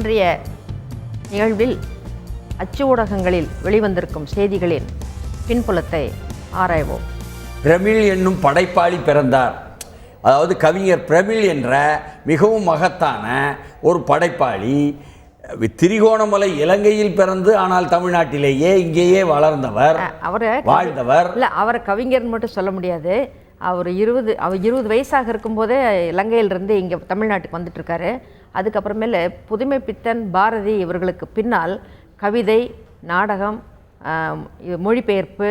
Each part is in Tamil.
இன்றைய நிகழ்வில் அச்சு ஊடகங்களில் வெளிவந்திருக்கும் செய்திகளின் பின்புலத்தை ஆராய்வோம். பிரமிழ் என்னும் படைப்பாளி பிறந்தார். அதாவது கவிஞர் பிரமிழ் என்ற மிகவும் மகத்தான ஒரு படைப்பாளி திரிகோணமலை இலங்கையில் பிறந்து ஆனால் தமிழ்நாட்டிலேயே இங்கேயே வளர்ந்தவர், வாழ்ந்தவர். இல்லை, அவரை கவிஞர்னு மட்டும் சொல்ல முடியாது. அவர் 20 வயசாக இருக்கும்போதே இலங்கையிலிருந்து இங்கே தமிழ்நாட்டுக்கு வந்துட்டுருக்காரு. அதுக்கப்புறமேல புதுமை பித்தன், பாரதி இவர்களுக்கு பின்னால் கவிதை, நாடகம், மொழிபெயர்ப்பு,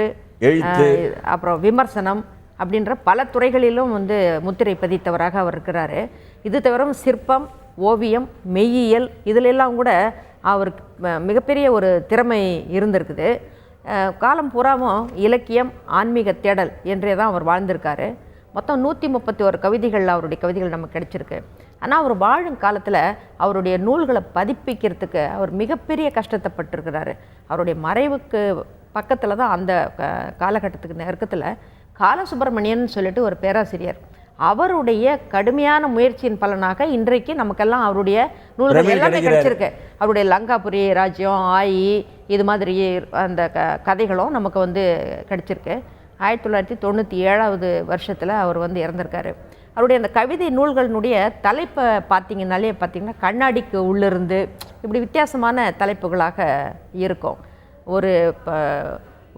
எழுத்து, அப்புறம் விமர்சனம் அப்படின்ற பல துறைகளிலும் முத்திரை பதித்தவராக அவர் இருக்கிறாரு. இது தவிர சிற்பம், ஓவியம், மெய்யியல் இதிலெல்லாம் கூட அவருக்கு மிகப்பெரிய ஒரு திறமை இருந்திருக்குது. காலம் பூராவும் இலக்கியம், ஆன்மீக தேடல் என்றே தான் அவர் வாழ்ந்திருக்காரு. மொத்தம் 131 கவிதைகள், அவருடைய கவிதைகள் நமக்கு கிடைச்சிருக்கு. ஆனால் அவர் வாழும் காலத்தில் அவருடைய நூல்களை பதிப்பிக்கிறதுக்கு அவர் மிகப்பெரிய கஷ்டத்தைப்பட்டிருக்கிறாரு. அவருடைய மறைவுக்கு பக்கத்தில் தான் அந்த காலகட்டத்துக்கு நெருக்கத்தில் காலசுப்ரமணியன் சொல்லிட்டு ஒரு பேராசிரியர், அவருடைய கடுமையான முயற்சியின் பலனாக இன்றைக்கு நமக்கெல்லாம் அவருடைய நூல்கள் எல்லாமே கிடைச்சிருக்கு. அவருடைய லங்காபுரி ராஜ்யம், ஆயி இது மாதிரி அந்த கதைகளும் நமக்கு கிடைச்சிருக்கு. 1997 வருஷத்தில் அவர் இறந்திருக்காரு. அவருடைய அந்த கவிதை நூல்களினுடைய தலைப்பை பார்த்தீங்கன்னா கண்ணாடிக்கு உள்ளிருந்து இப்படி வித்தியாசமான தலைப்புகளாக இருக்கும்.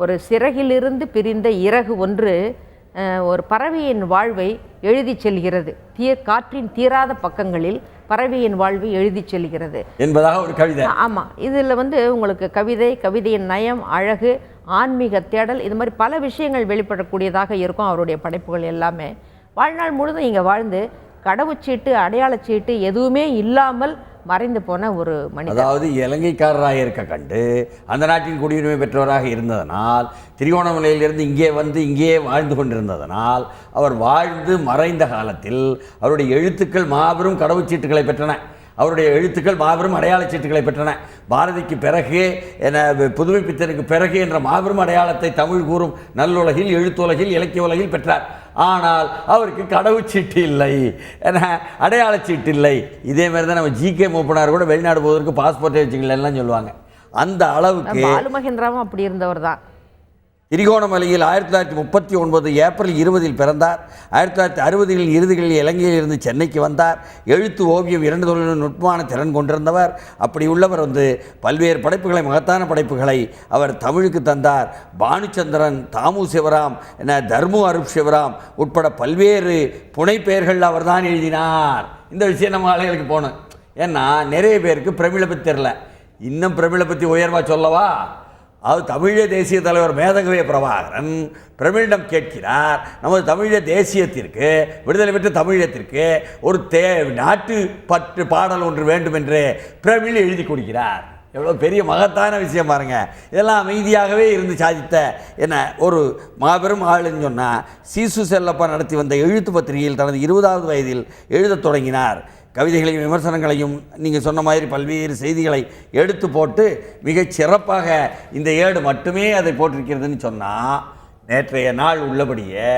ஒரு சிறகிலிருந்து பிரிந்த இறகு ஒன்று ஒரு பறவையின் வாழ்வை எழுதி செல்கிறது. காற்றின் தீராத பக்கங்களில் பறவையின் வாழ்வை எழுதி செல்கிறது என்பதாக ஒரு கவிதை. ஆமாம், இதில் உங்களுக்கு கவிதையின் நயம், அழகு, ஆன்மீக தேடல், இது மாதிரி பல விஷயங்கள் வெளிப்படக்கூடியதாக இருக்கும் அவருடைய படைப்புகள் எல்லாமே. வாழ்நாள் முழுதும் இங்கே வாழ்ந்து கடவுச்சீட்டு, அடையாளச்சீட்டு எதுவுமே இல்லாமல் மறைந்து போன ஒரு மனிதர். அதாவது இலங்கைக்காரராக இருக்க கண்டு அந்த நாட்டின் குடியுரிமை பெற்றவராக இருந்ததனால், திரிகோணமலையிலிருந்து இங்கேயே வாழ்ந்து கொண்டிருந்ததனால், அவர் வாழ்ந்து மறைந்த காலத்தில் அவருடைய எழுத்துக்கள் மாபெரும் கடவுச்சீட்டுகளை பெற்றன. அவருடைய எழுத்துக்கள் மாபெரும் அடையாள சீட்டுகளை பெற்றன. பாரதிக்கு பிறகு புதுமை பித்தனுக்கு பிறகு என்ற மாபெரும் அடையாளத்தை தமிழ் கூறும் நல்லுலகில், எழுத்துலகில், இலக்கிய உலகில் பெற்றார். ஆனால் அவருக்கு கடவுச்சீட்டு இல்லை, அடையாள சீட்டு இல்லை. இதே மாதிரி தான் நம்ம ஜிகே மூப்பனார் கூட வெளிநாடு போவதற்கு பாஸ்போர்ட்டே வச்சுக்கலாம் சொல்லுவாங்க. அந்த அளவுக்கு பாலுமகேந்திராவும் அப்படி இருந்தவர் தான். திரிகோணமலையில் 1939 ஏப்ரல் 20 பிறந்தார். 1960 இறுதிகளில் இலங்கையிலிருந்து சென்னைக்கு வந்தார். எழுத்து, ஓவியம் இரண்டு தொழிலும் நுட்பமான திறன் கொண்டிருந்தவர். அப்படி உள்ளவர் பல்வேறு படைப்புகளை, மகத்தான படைப்புகளை அவர் தமிழுக்கு தந்தார். பானுச்சந்திரன், தாமு சிவராம், தர்மு அருப் சிவராம் உட்பட பல்வேறு புனைப்பெயர்கள் அவர் தான் எழுதினார். இந்த விஷயம் நம்ம ஆளுகளுக்கு போகணும். ஏன்னா நிறைய பேருக்கு பிரமிழை பற்றி தெரில. இன்னும் பிரமிழை பற்றி உயர்வாக சொல்லவா? அது தமிழீழ தேசிய தலைவர் மேதகவே பிரபாகரன் பிரமிழிடம் கேட்கிறார், நமது தமிழீழ தேசியத்திற்கு, விடுதலை பெற்ற தமிழகத்திற்கு ஒரு நாட்டு பற்று பாடல் ஒன்று வேண்டும் என்று பிரமிழ் எழுதி கொடுக்கிறார். எவ்வளோ பெரிய மகத்தான விஷயம் பாருங்க. இதெல்லாம் அமைதியாகவே இருந்து சாதித்த ஒரு மாபெரும் ஆளுன்னு சொன்னால், சீசு செல்லப்பா நடத்தி வந்த எழுத்து பத்திரிகையில் தனது 20வது வயதில் எழுதத் தொடங்கினார். கவிதைகளையும் விமர்சனங்களையும் நீங்கள் சொன்ன மாதிரி பல்வேறு செய்திகளை எடுத்து போட்டு மிகச் சிறப்பாக இந்த ஏடு மட்டுமே அதை போட்டிருக்கிறதுன்னு சொன்னால், நேற்றைய நாள் உள்ளபடியே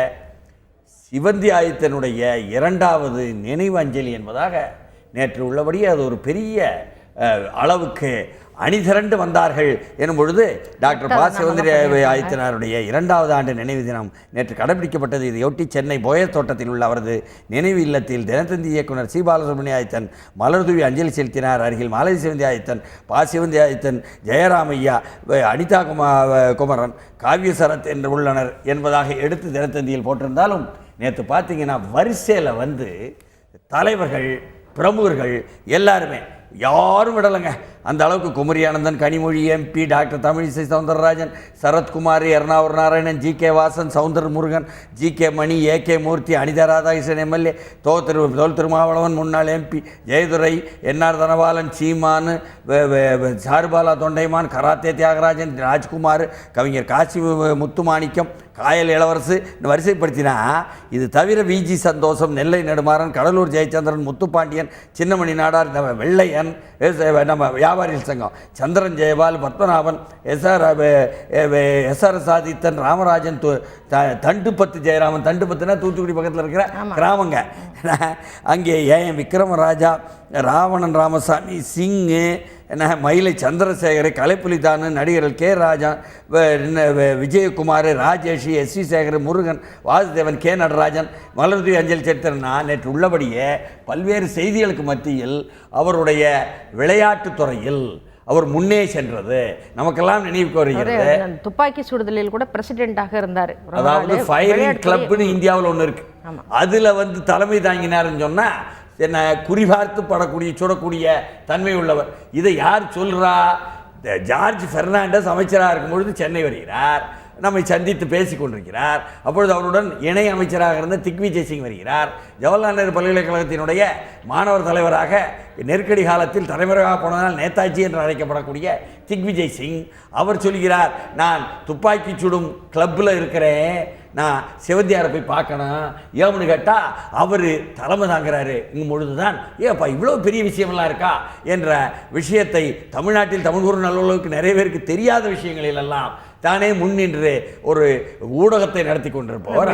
சிவந்தி ஆதித்தனுடைய 2வது நினைவு அஞ்சலி என்பதாக நேற்று உள்ளபடியே அது ஒரு பெரிய அளவுக்கு அணிதிரண்டு வந்தார்கள் எனும் பொழுது டாக்டர் பா. சிவந்தி ஆதித்தனாருடைய 2வது ஆண்டு நினைவு தினம் நேற்று கடைபிடிக்கப்பட்டது. இதையொட்டி சென்னை போயர் தோட்டத்தில் உள்ள அவரது நினைவு இல்லத்தில் தினத்தந்தி இயக்குனர் சி. பாலசுப்ரமணிய ஆதித்தன் மலர்தூவி அஞ்சலி செலுத்தினார். அருகில் மாலதி சிவந்தி ஆதித்தன், பா. சிவந்தி ஆதித்தன், ஜெயராமையா, அனிதா குமரன், காவிய சரத் என்று உள்ளனர் என்பதாக எடுத்து தினத்தந்தியில் போட்டிருந்தாலும், நேற்று பார்த்தீங்கன்னா வரிசையில் தலைவர்கள், பிரமுகர்கள் எல்லாருமே யாரும் விடலைங்க. அந்த அளவுக்கு Kumari Anandan, Kanimozhi MP, doctor Tamilisai Soundararajan, Sarathkumar, Ernavur Narayanan, G K. Vasan, Soundara Murugan, G K. Mani, A K. Moorthy, Anitha Radhakrishnan MLA, Thol Thirumavalavan முன்னாள் MP, Jayadurai, N R Dhanapalan, Seeman, Charubala Tondaiman, karate Thiagarajan, Rajkumar, கவிஞர் காசி முத்துமாணிக்கம், காயல் இளவரசு வரிசைப்படுத்தினா, இது தவிர விஜி சந்தோஷம், நெல்லை நெடுமாறன், கடலூர் ஜெயச்சந்திரன், முத்துப்பாண்டியன், சின்னமணி நாடார், வெள்ளை பாண்டியன், நம்ம வியாபாரிகள் சங்கம், சந்திரன் ஜெயபால், பத்மநாபன், எஸ்ஆர் சாதித்தன், ராமராஜன், தண்டுபத்து ஜெயராமன், தண்டுபத்துனா தூத்துக்குடி பக்கத்தில் இருக்கிற கிராமங்க, அங்கே ஏஎம் விக்ரமராஜா, ராவணன் ராமசாமி, சிங்கு, மயிலை சந்திரசேகர், கலைப்புலிதானு, நடிகர்கள் K Raja, Vijayakumar, Rajesh, S V Sekar, Murugan, Vasudevan, K Natarajan, மலர்தி அஞ்சல் சேர்த்தனா நேற்று உள்ளபடியே பல்வேறு செய்திகளுக்கு மத்தியில் அவருடைய விளையாட்டுத் துறையில் அவர் முன்னே சென்றது நமக்கெல்லாம் நினைவுக்கு வருகிறது. துப்பாக்கி சுடுதலில் கூட பிரசிடென்ட்டாக இருந்தார். அதாவது ஃபயரிங் கிளப்னு இந்தியாவில் ஒன்று இருக்கு. அதில் தலைமை தாங்கினார்னு சொன்னால் என்ன, குறிபார்த்து படக்கூடிய சுடக்கூடிய தன்மை உள்ளவர். இதை யார் சொல்கிறா? ஜார்ஜ் பெர்னாண்டஸ் அமைச்சராக இருக்கும் பொழுது சென்னை வருகிறார், நம்மை சந்தித்து பேசி கொண்டிருக்கிறார். அப்பொழுது அவருடன் இணை அமைச்சராக இருந்த திக்விஜய் சிங் வருகிறார். ஜவஹர்லால் நேரு பல்கலைக்கழகத்தினுடைய மாணவர் தலைவராக நெருக்கடி காலத்தில் தலைவராக போனதால் நேதாஜி என்று அழைக்கப்படக்கூடிய திக்விஜய் சிங் அவர் சொல்கிறார், நான் துப்பாக்கி சுடும் கிளப்பில் இருக்கிறேன், நான் சிவந்தியாரை போய் பார்க்கணும். ஏன்னு கேட்டால் அவர் தலைமை தாங்கிறாரு. இங்கும் பொழுதுதான் ஏப்பா இவ்வளோ பெரிய விஷயமெல்லாம் இருக்கா என்ற விஷயத்தை தமிழ்நாட்டில் தமிழ் கூறும் நல்லுறவுக்கு நிறைய பேருக்கு தெரியாத விஷயங்களிலெல்லாம் தானே முன்னின்று ஒரு ஊடகத்தை நடத்தி கொண்டிருப்பவர்.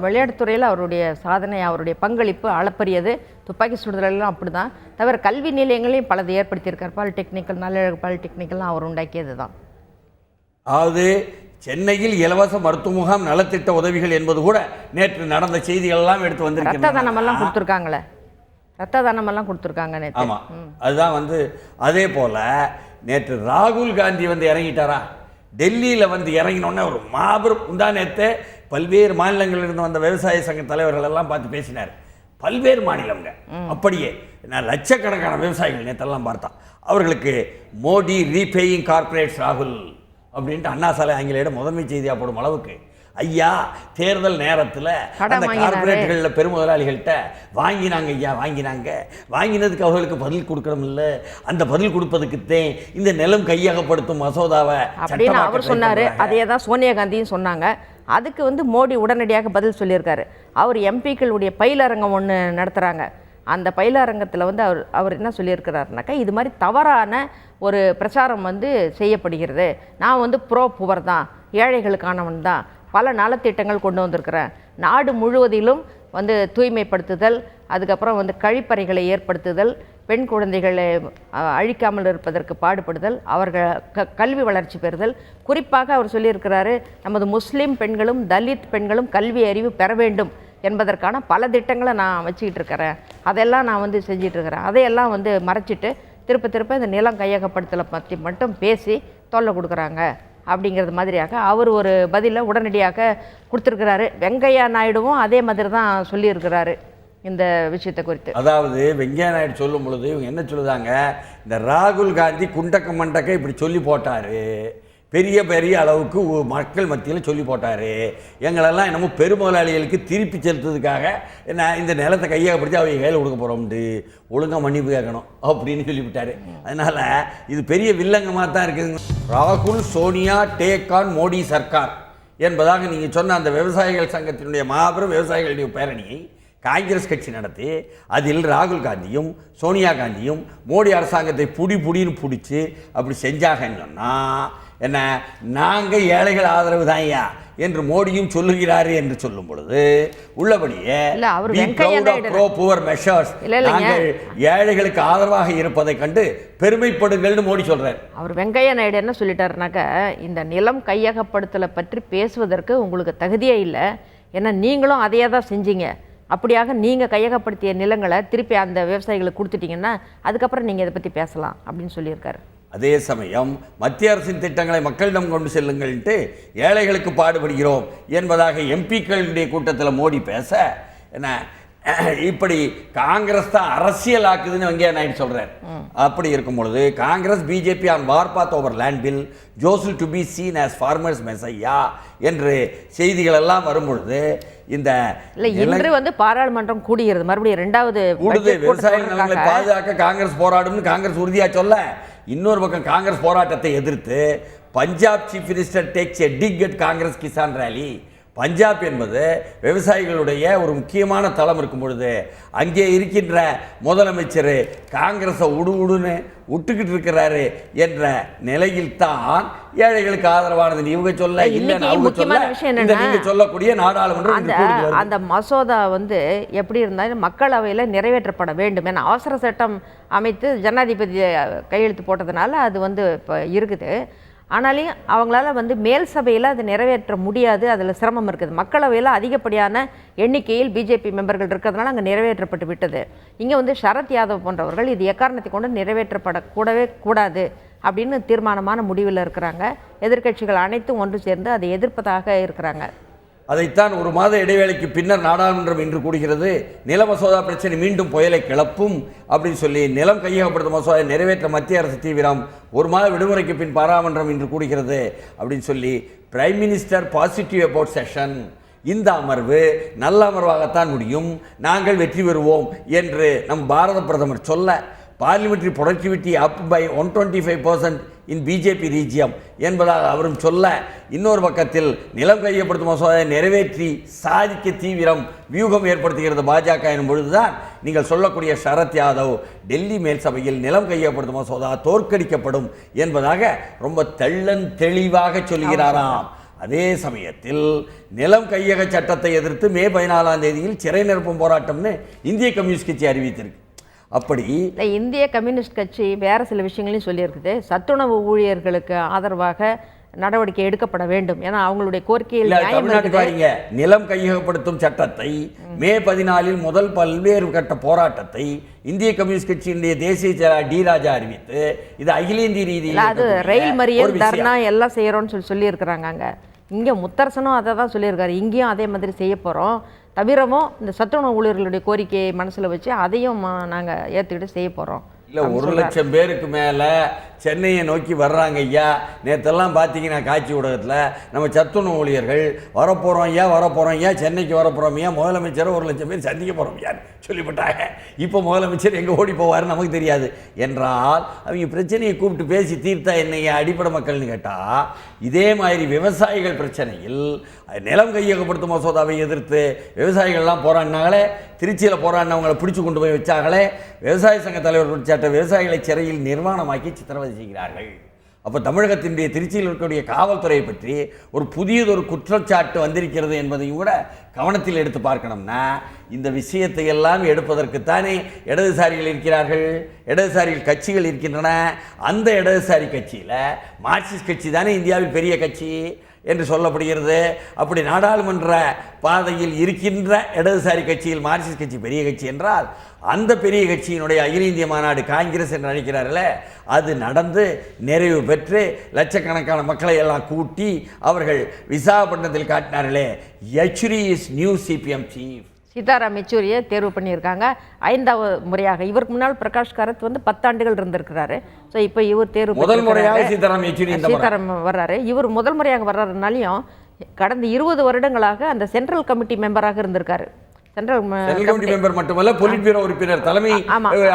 விளையாட்டுத்துறையில் அவருடைய சாதனை, அவருடைய பங்களிப்பு அளப்பரியது. துப்பாக்கி சுடுதலாம் அப்படிதான். தவிர கல்வி நிலையங்களையும் பலது ஏற்படுத்தியிருக்கார். பாலிடெக்னிக்கல், நல்லழகு பாலிடெக்னிக்கல்லாம் அவர் உண்டாக்கியது தான். அதாவது சென்னையில் இலவச மருத்துவ முகாம், நலத்திட்ட உதவிகள் என்பது கூட நேற்று நடந்த செய்திகள் எல்லாம் எடுத்து வந்திருக்காங்க. ரத்த தானமெல்லாம் கொடுத்துருக்காங்களே, ரத்த தானமெல்லாம் கொடுத்துருக்காங்க நேற்று. ஆமாம், அதுதான் அதே போல் நேற்று ராகுல் காந்தி இறங்கிட்டாரா? டெல்லியில் இறங்கினோன்னே ஒரு மாபெரும் நேற்று பல்வேறு மாநிலங்களிலிருந்து வந்த விவசாய சங்க தலைவர்கள் எல்லாம் பார்த்து பேசினார். பல்வேறு மாநிலங்க அப்படியே நான் லட்சக்கணக்கான விவசாயிகள் நேற்றெல்லாம் பார்த்தா அவர்களுக்கு மோடி ரீபேயிங் கார்பரேட்ஸ் ராகுல் அப்படின்ட்டு அண்ணா சாலை ஆங்கிலேயோட முதன்மை செய்தியாக போடும் அளவுக்கு ஐயா தேர்தல் நேரத்தில் அந்த கார்பரேட்டுகளில் பெருமுதலாளிகள்கிட்ட வாங்கினாங்க ஐயா, வாங்கினதுக்கு அவர்களுக்கு பதில் கொடுக்கணும் இல்லை, அந்த பதில் கொடுப்பதுக்குத்தே இந்த நிலம் கையகப்படுத்தும் மசோதாவை அப்படின்னு அவர் சொன்னார். அதே தான் சோனியா காந்தியும் சொன்னாங்க. அதுக்கு மோடி உடனடியாக பதில் சொல்லியிருக்காரு. அவர் எம்பிக்களுடைய பயிலரங்கம் ஒன்று நடத்துகிறாங்க. அந்த பயிலரங்கத்தில் அவர் என்ன சொல்லியிருக்கிறாருனாக்கா, இது மாதிரி தவறான ஒரு பிரச்சாரம் செய்யப்படுகிறது. நான் ப்ரோ புவர் தான், ஏழைகளுக்கானவன் தான், பல நலத்திட்டங்கள் கொண்டு வந்திருக்கிறேன். நாடு முழுவதிலும் தூய்மைப்படுத்துதல், அதுக்கப்புறம் கழிப்பறைகளை ஏற்படுத்துதல், பெண் குழந்தைகளை அழிக்காமல் இருப்பதற்கு பாடுபடுதல், அவர்கள் கல்வி வளர்ச்சி பெறுதல். குறிப்பாக அவர் சொல்லியிருக்கிறாரு, நமது முஸ்லீம் பெண்களும் தலித் பெண்களும் கல்வி அறிவு பெற வேண்டும் என்பதற்கான பல திட்டங்களை நான் வச்சுக்கிட்டு இருக்கிறேன். அதெல்லாம் நான் செஞ்சிட்ருக்கிறேன். அதையெல்லாம் மறைச்சிட்டு திருப்ப இந்த நிலம் கையகப்படுத்தலை பற்றி மட்டும் பேசி தொல்லை கொடுக்குறாங்க அப்படிங்கிறது மாதிரியாக அவர் ஒரு பதிலை உடனடியாக கொடுத்துருக்கிறாரு. வெங்கையா நாயுடுவும் அதே மாதிரி தான் சொல்லியிருக்கிறாரு இந்த விஷயத்தை குறித்து. அதாவது வெங்கையா நாயுடு சொல்லும் பொழுது இவங்க என்ன சொல்லுதாங்க, இந்த ராகுல் காந்தி குண்டக்க மண்டக்க இப்படி சொல்லி போட்டார், பெரிய பெரிய அளவுக்கு மக்கள் மத்தியில் சொல்லி போட்டார், எங்களெல்லாம் என்னமோ பெருமுதலாளிகளுக்கு திருப்பி செலுத்துறதுக்காக இந்த நிலத்தை கையகப்படுத்தி அவங்க கையில் கொடுக்க போகிறோம்ட்டு ஒழுங்காக மன்னிப்பு கேட்கணும் அப்படின்னு சொல்லிவிட்டார். அதனால் இது பெரிய வில்லங்கமாக தான் இருக்குது. ராகுல் சோனியா டேக் ஆன் மோடி சர்க்கார் என்பதாக நீங்கள் சொன்ன அந்த விவசாயிகள் சங்கத்தினுடைய மாபெரும் விவசாயிகளுடைய பேரணியை காங்கிரஸ் கட்சி நடத்தி அதில் ராகுல் காந்தியும் சோனியா காந்தியும் மோடி அரசாங்கத்தை புடின்னு பிடிச்சி அப்படி செஞ்சாங்கன்னு சொன்னால் என்ன, நாங்கள் ஏழைகள் ஆதரவு தான் ஐயா என்று மோடியும் சொல்லுகிறாரு என்று சொல்லும் பொழுது உள்ளபடியே நாங்கள் ஏழைகளுக்கு ஆதரவாக இருப்பதை கண்டு பெருமைப்படுங்கள்னு மோடி சொல்றாரு. அவர் வெங்கையா நாயுடு என்ன சொல்லிட்டாருனாக்க, இந்த நிலம் கையகப்படுத்தலை பற்றி பேசுவதற்கு உங்களுக்கு தகுதியே இல்லை, ஏன்னா நீங்களும் அதையே தான் செஞ்சீங்க. அப்படியாக நீங்கள் கையகப்படுத்திய நிலங்களை திருப்பி அந்த விவசாயிகளுக்கு கொடுத்துட்டீங்கன்னா அதுக்கப்புறம் நீங்கள் இதை பற்றி பேசலாம் அப்படின்னு சொல்லியிருக்காரு. அதே சமயம் மத்திய அரசின் திட்டங்களை மக்களிடம் கொண்டு செல்லுங்கள்ட்டு ஏழைகளுக்கு பாடுபடுகிறோம் என்பதாக எம்பிக்களுடைய கூட்டத்தில் மோடி பேச, என்ன இப்படி காங்கிரஸ் தான் அரசியல் ஆக்குதுன்னு வெங்கையா நாயுடு சொல்கிறார். அப்படி இருக்கும் பொழுது Congress BJP on warpath over land bill ஜோசல் to be seen as farmers messiah என்று செய்திகள் எல்லாம் வரும்பொழுது இந்த இன்று பாராளுமன்றம் கூடுகிறது, மறுபடியும் இரண்டாவது கூடுது. விவசாய நலன்களை பாதுகாக்க காங்கிரஸ் போராடும்னு காங்கிரஸ் உறுதியாக சொல்ல, இன்னொரு பக்கம் காங்கிரஸ் போராட்டத்தை எதிர்த்து Punjab chief minister takes a dig at Congress Kisan rally, Punjab என்பது விவசாயிகளுடைய ஒரு முக்கியமான தளம் இருக்கும் பொழுது அங்கே இருக்கின்ற முதலமைச்சர் காங்கிரஸை உடுன்னு விட்டுக்கிட்டு இருக்கிறாரு என்ற நிலையில் தான் ஏழைகளுக்கு ஆதரவானது. இவங்க சொல்ல இல்லைன்னு அவங்க சொல்ல, இந்த நீங்க சொல்லக்கூடிய நாடாளுமன்றம் அந்த மசோதா எப்படி இருந்தாலும் மக்களவையில் நிறைவேற்றப்பட வேண்டும் என அவசர சட்டம் அமைத்து ஜனாதிபதி கையெழுத்து போட்டதுனால அது இப்போ இருக்குது. ஆனாலும் அவங்களால மேல் சபையில் அது நிறைவேற்ற முடியாது, அதில் சிரமம் இருக்குது. மக்களவையில் அதிகப்படியான எண்ணிக்கையில் பிஜேபி மெம்பர்கள் இருக்கிறதுனால அங்கே நிறைவேற்றப்பட்டு விட்டது. இங்கே சரத் யாதவ் போன்றவர்கள் இது எக்காரணத்தை கொண்டு நிறைவேற்றப்படக்கூடவே கூடாது அப்படின்னு தீர்மானமான முடிவில் இருக்கிறாங்க. எதிர்க்கட்சிகள் அனைத்தும் ஒன்று சேர்ந்து அதை எதிர்ப்பதாக இருக்கிறாங்க. அதைத்தான் ஒரு மாத இடைவேளைக்கு பின்னர் நாடாளுமன்றம் இன்று கூடுகிறது. நில மசோதா பிரச்சனை மீண்டும் புயலை கிளப்பும் அப்படின்னு சொல்லி நிலம் கையகப்படுத்தும் மசோதாவை நிறைவேற்ற மத்திய அரசு தீவிரம். ஒரு மாத விடுமுறைக்கு பின் பாராளுமன்றம் இன்று கூடுகிறது அப்படின்னு சொல்லி prime minister positive about session. இந்த அமர்வு நல்ல அமர்வாகத்தான் முடியும், நாங்கள் வெற்றி பெறுவோம் என்று நம் பாரத பிரதமர் சொல்ல, parliamentary productivity up by 125% in BJP regime என்பதாக அவரும் சொல்ல, இன்னொரு பக்கத்தில் நிலம் கையப்படுத்தும் மசோதாவை நிறைவேற்றி சாதிக்க தீவிரம் வியூகம் ஏற்படுத்துகிறது பாஜக எனும் பொழுதுதான் நீங்கள் சொல்லக்கூடிய சரத் யாதவ் டெல்லி மேல் சபையில் நிலம் கையப்படுத்தும் மசோதா தோற்கடிக்கப்படும் என்பதாக ரொம்ப தெளிவாக சொல்கிறாராம். அதே சமயத்தில் நிலம் கையக சட்டத்தை எதிர்த்து மே 14ஆம் தேதியில் சிறை நிரப்பும் போராட்டம்னு இந்திய கம்யூனிஸ்ட் கட்சி அறிவித்திருக்கு. அப்படி இந்திய கம்யூனிஸ்ட் கட்சி வேறு சில விஷயங்களையும் சொல்லியிருக்குது. சத்துணவு ஊழியர்களுக்கு ஆதரவாக நடவடிக்கை எடுக்கப்பட வேண்டும் ஏன்னா அவங்களுடைய கோரிக்கையில் நிலம் கையகப்படுத்தும் சட்டத்தை மே 14 முதல் பல்வேறு கட்ட போராட்டத்தை இந்திய கம்யூனிஸ்ட் கட்சியினுடைய தேசிய செயலாளர் டி ராஜா அறிவித்து இது அகில இந்திய ரீதியில் அது ரயில் மறியல் தர்ணா எல்லாம் செய்யறோம்னு சொல்லியிருக்கிறாங்க. அங்கே இங்கே முத்தரசனும் அதை தான் சொல்லியிருக்காரு, இங்கேயும் அதே மாதிரி செய்ய போகிறோம். தவிரவும் இந்த சத்துணவு ஊழியர்களுடைய கோரிக்கையை மனசில் வச்சு அதையும் நாங்கள் ஏற்றுக்கிட்டு செய்ய போகிறோம். இல்லை 1 லட்சம் பேருக்கு மேலே சென்னையை நோக்கி வர்றாங்க ஐயா. நேற்றெல்லாம் பார்த்தீங்கன்னா காட்சி ஊடகத்தில் நம்ம சத்துணவு ஊழியர்கள் வரப்போகிறோம் ஐயா, சென்னைக்கு வரப்போகிறோம் ஐயா, முதலமைச்சரை 1 லட்சம் பேர் சந்திக்க போகிறோம் ஐயா சொல்லிவிட்டாங்க. இப்போ முதலமைச்சர் எங்கே ஓடி போவார் நமக்கு தெரியாது என்றால் அவங்க பிரச்சனையை கூப்பிட்டு பேசி தீர்த்தா என்னைய அடிப்படை மக்கள்னு கேட்டால், இதே மாதிரி விவசாயிகள் பிரச்சனையில் நிலம் கையகப்படுத்தும் மசோதாவை எதிர்த்து விவசாயிகள்லாம் போராடினாங்களே, திருச்சியில் போராடினவங்களை பிடிச்சி கொண்டு போய் வச்சாங்களே, விவசாய சங்க தலைவர் பிடிச்சாட்ட விவசாயிகளை சிறையில் நிர்வாணமாக்கி சித்திரவதை செய்கிறார்கள். அப்போ தமிழகத்தினுடைய திருச்சியில் இருக்கக்கூடிய காவல்துறையை பற்றி ஒரு புதியதொரு குற்றச்சாட்டு வந்திருக்கிறது என்பதையும் கூட கவனத்தில் எடுத்து பார்க்கணும்னா, இந்த விஷயத்தை எல்லாம் எடுப்பதற்குத்தானே இடதுசாரிகள் இருக்கிறார்கள், இடதுசாரிகள் கட்சிகள் இருக்கின்றன. அந்த இடதுசாரி கட்சியில் மார்க்சிஸ்ட் கட்சி தானே இந்தியாவில் பெரிய கட்சி என்று சொல்லப்படுகிறது. அப்படி நாடாளுமன்ற பாதையில் இருக்கின்ற இடதுசாரி கட்சியில் மார்க்சிஸ்ட் கட்சி பெரிய கட்சி என்றால், அந்த பெரிய கட்சியினுடைய அகில இந்திய மாநாடு காங்கிரஸ் என்று அழைக்கிறார்களே, அது நடந்து நிறைவு பெற்று லட்சக்கணக்கான மக்களை எல்லாம் கூட்டி அவர்கள் விசாகப்பட்டினத்தில் காட்டினார்களே, Yechury is new CPM chief. Sitaram யெச்சூரியை தேர்வு பண்ணியிருக்காங்க 5வது முறையாக. இவருக்கு முன்னால் பிரகாஷ் காரத் 10 ஆண்டுகள் இருந்திருக்கிறாரு. ஸோ இப்போ இவர் தேர்வு முதல் முறையாக சீதாராம் வர்றாரு. இவர் முதல் முறையாக வர்றதுனாலையும் கடந்த 20 வருடங்களாக அந்த சென்ட்ரல் கமிட்டி மெம்பராக இருந்திருக்காரு. சென்ட்ரல் கமிட்டி மெம்பர் மட்டுமல்ல, பொலிட் பியூரோ உறுப்பினர், தலைமை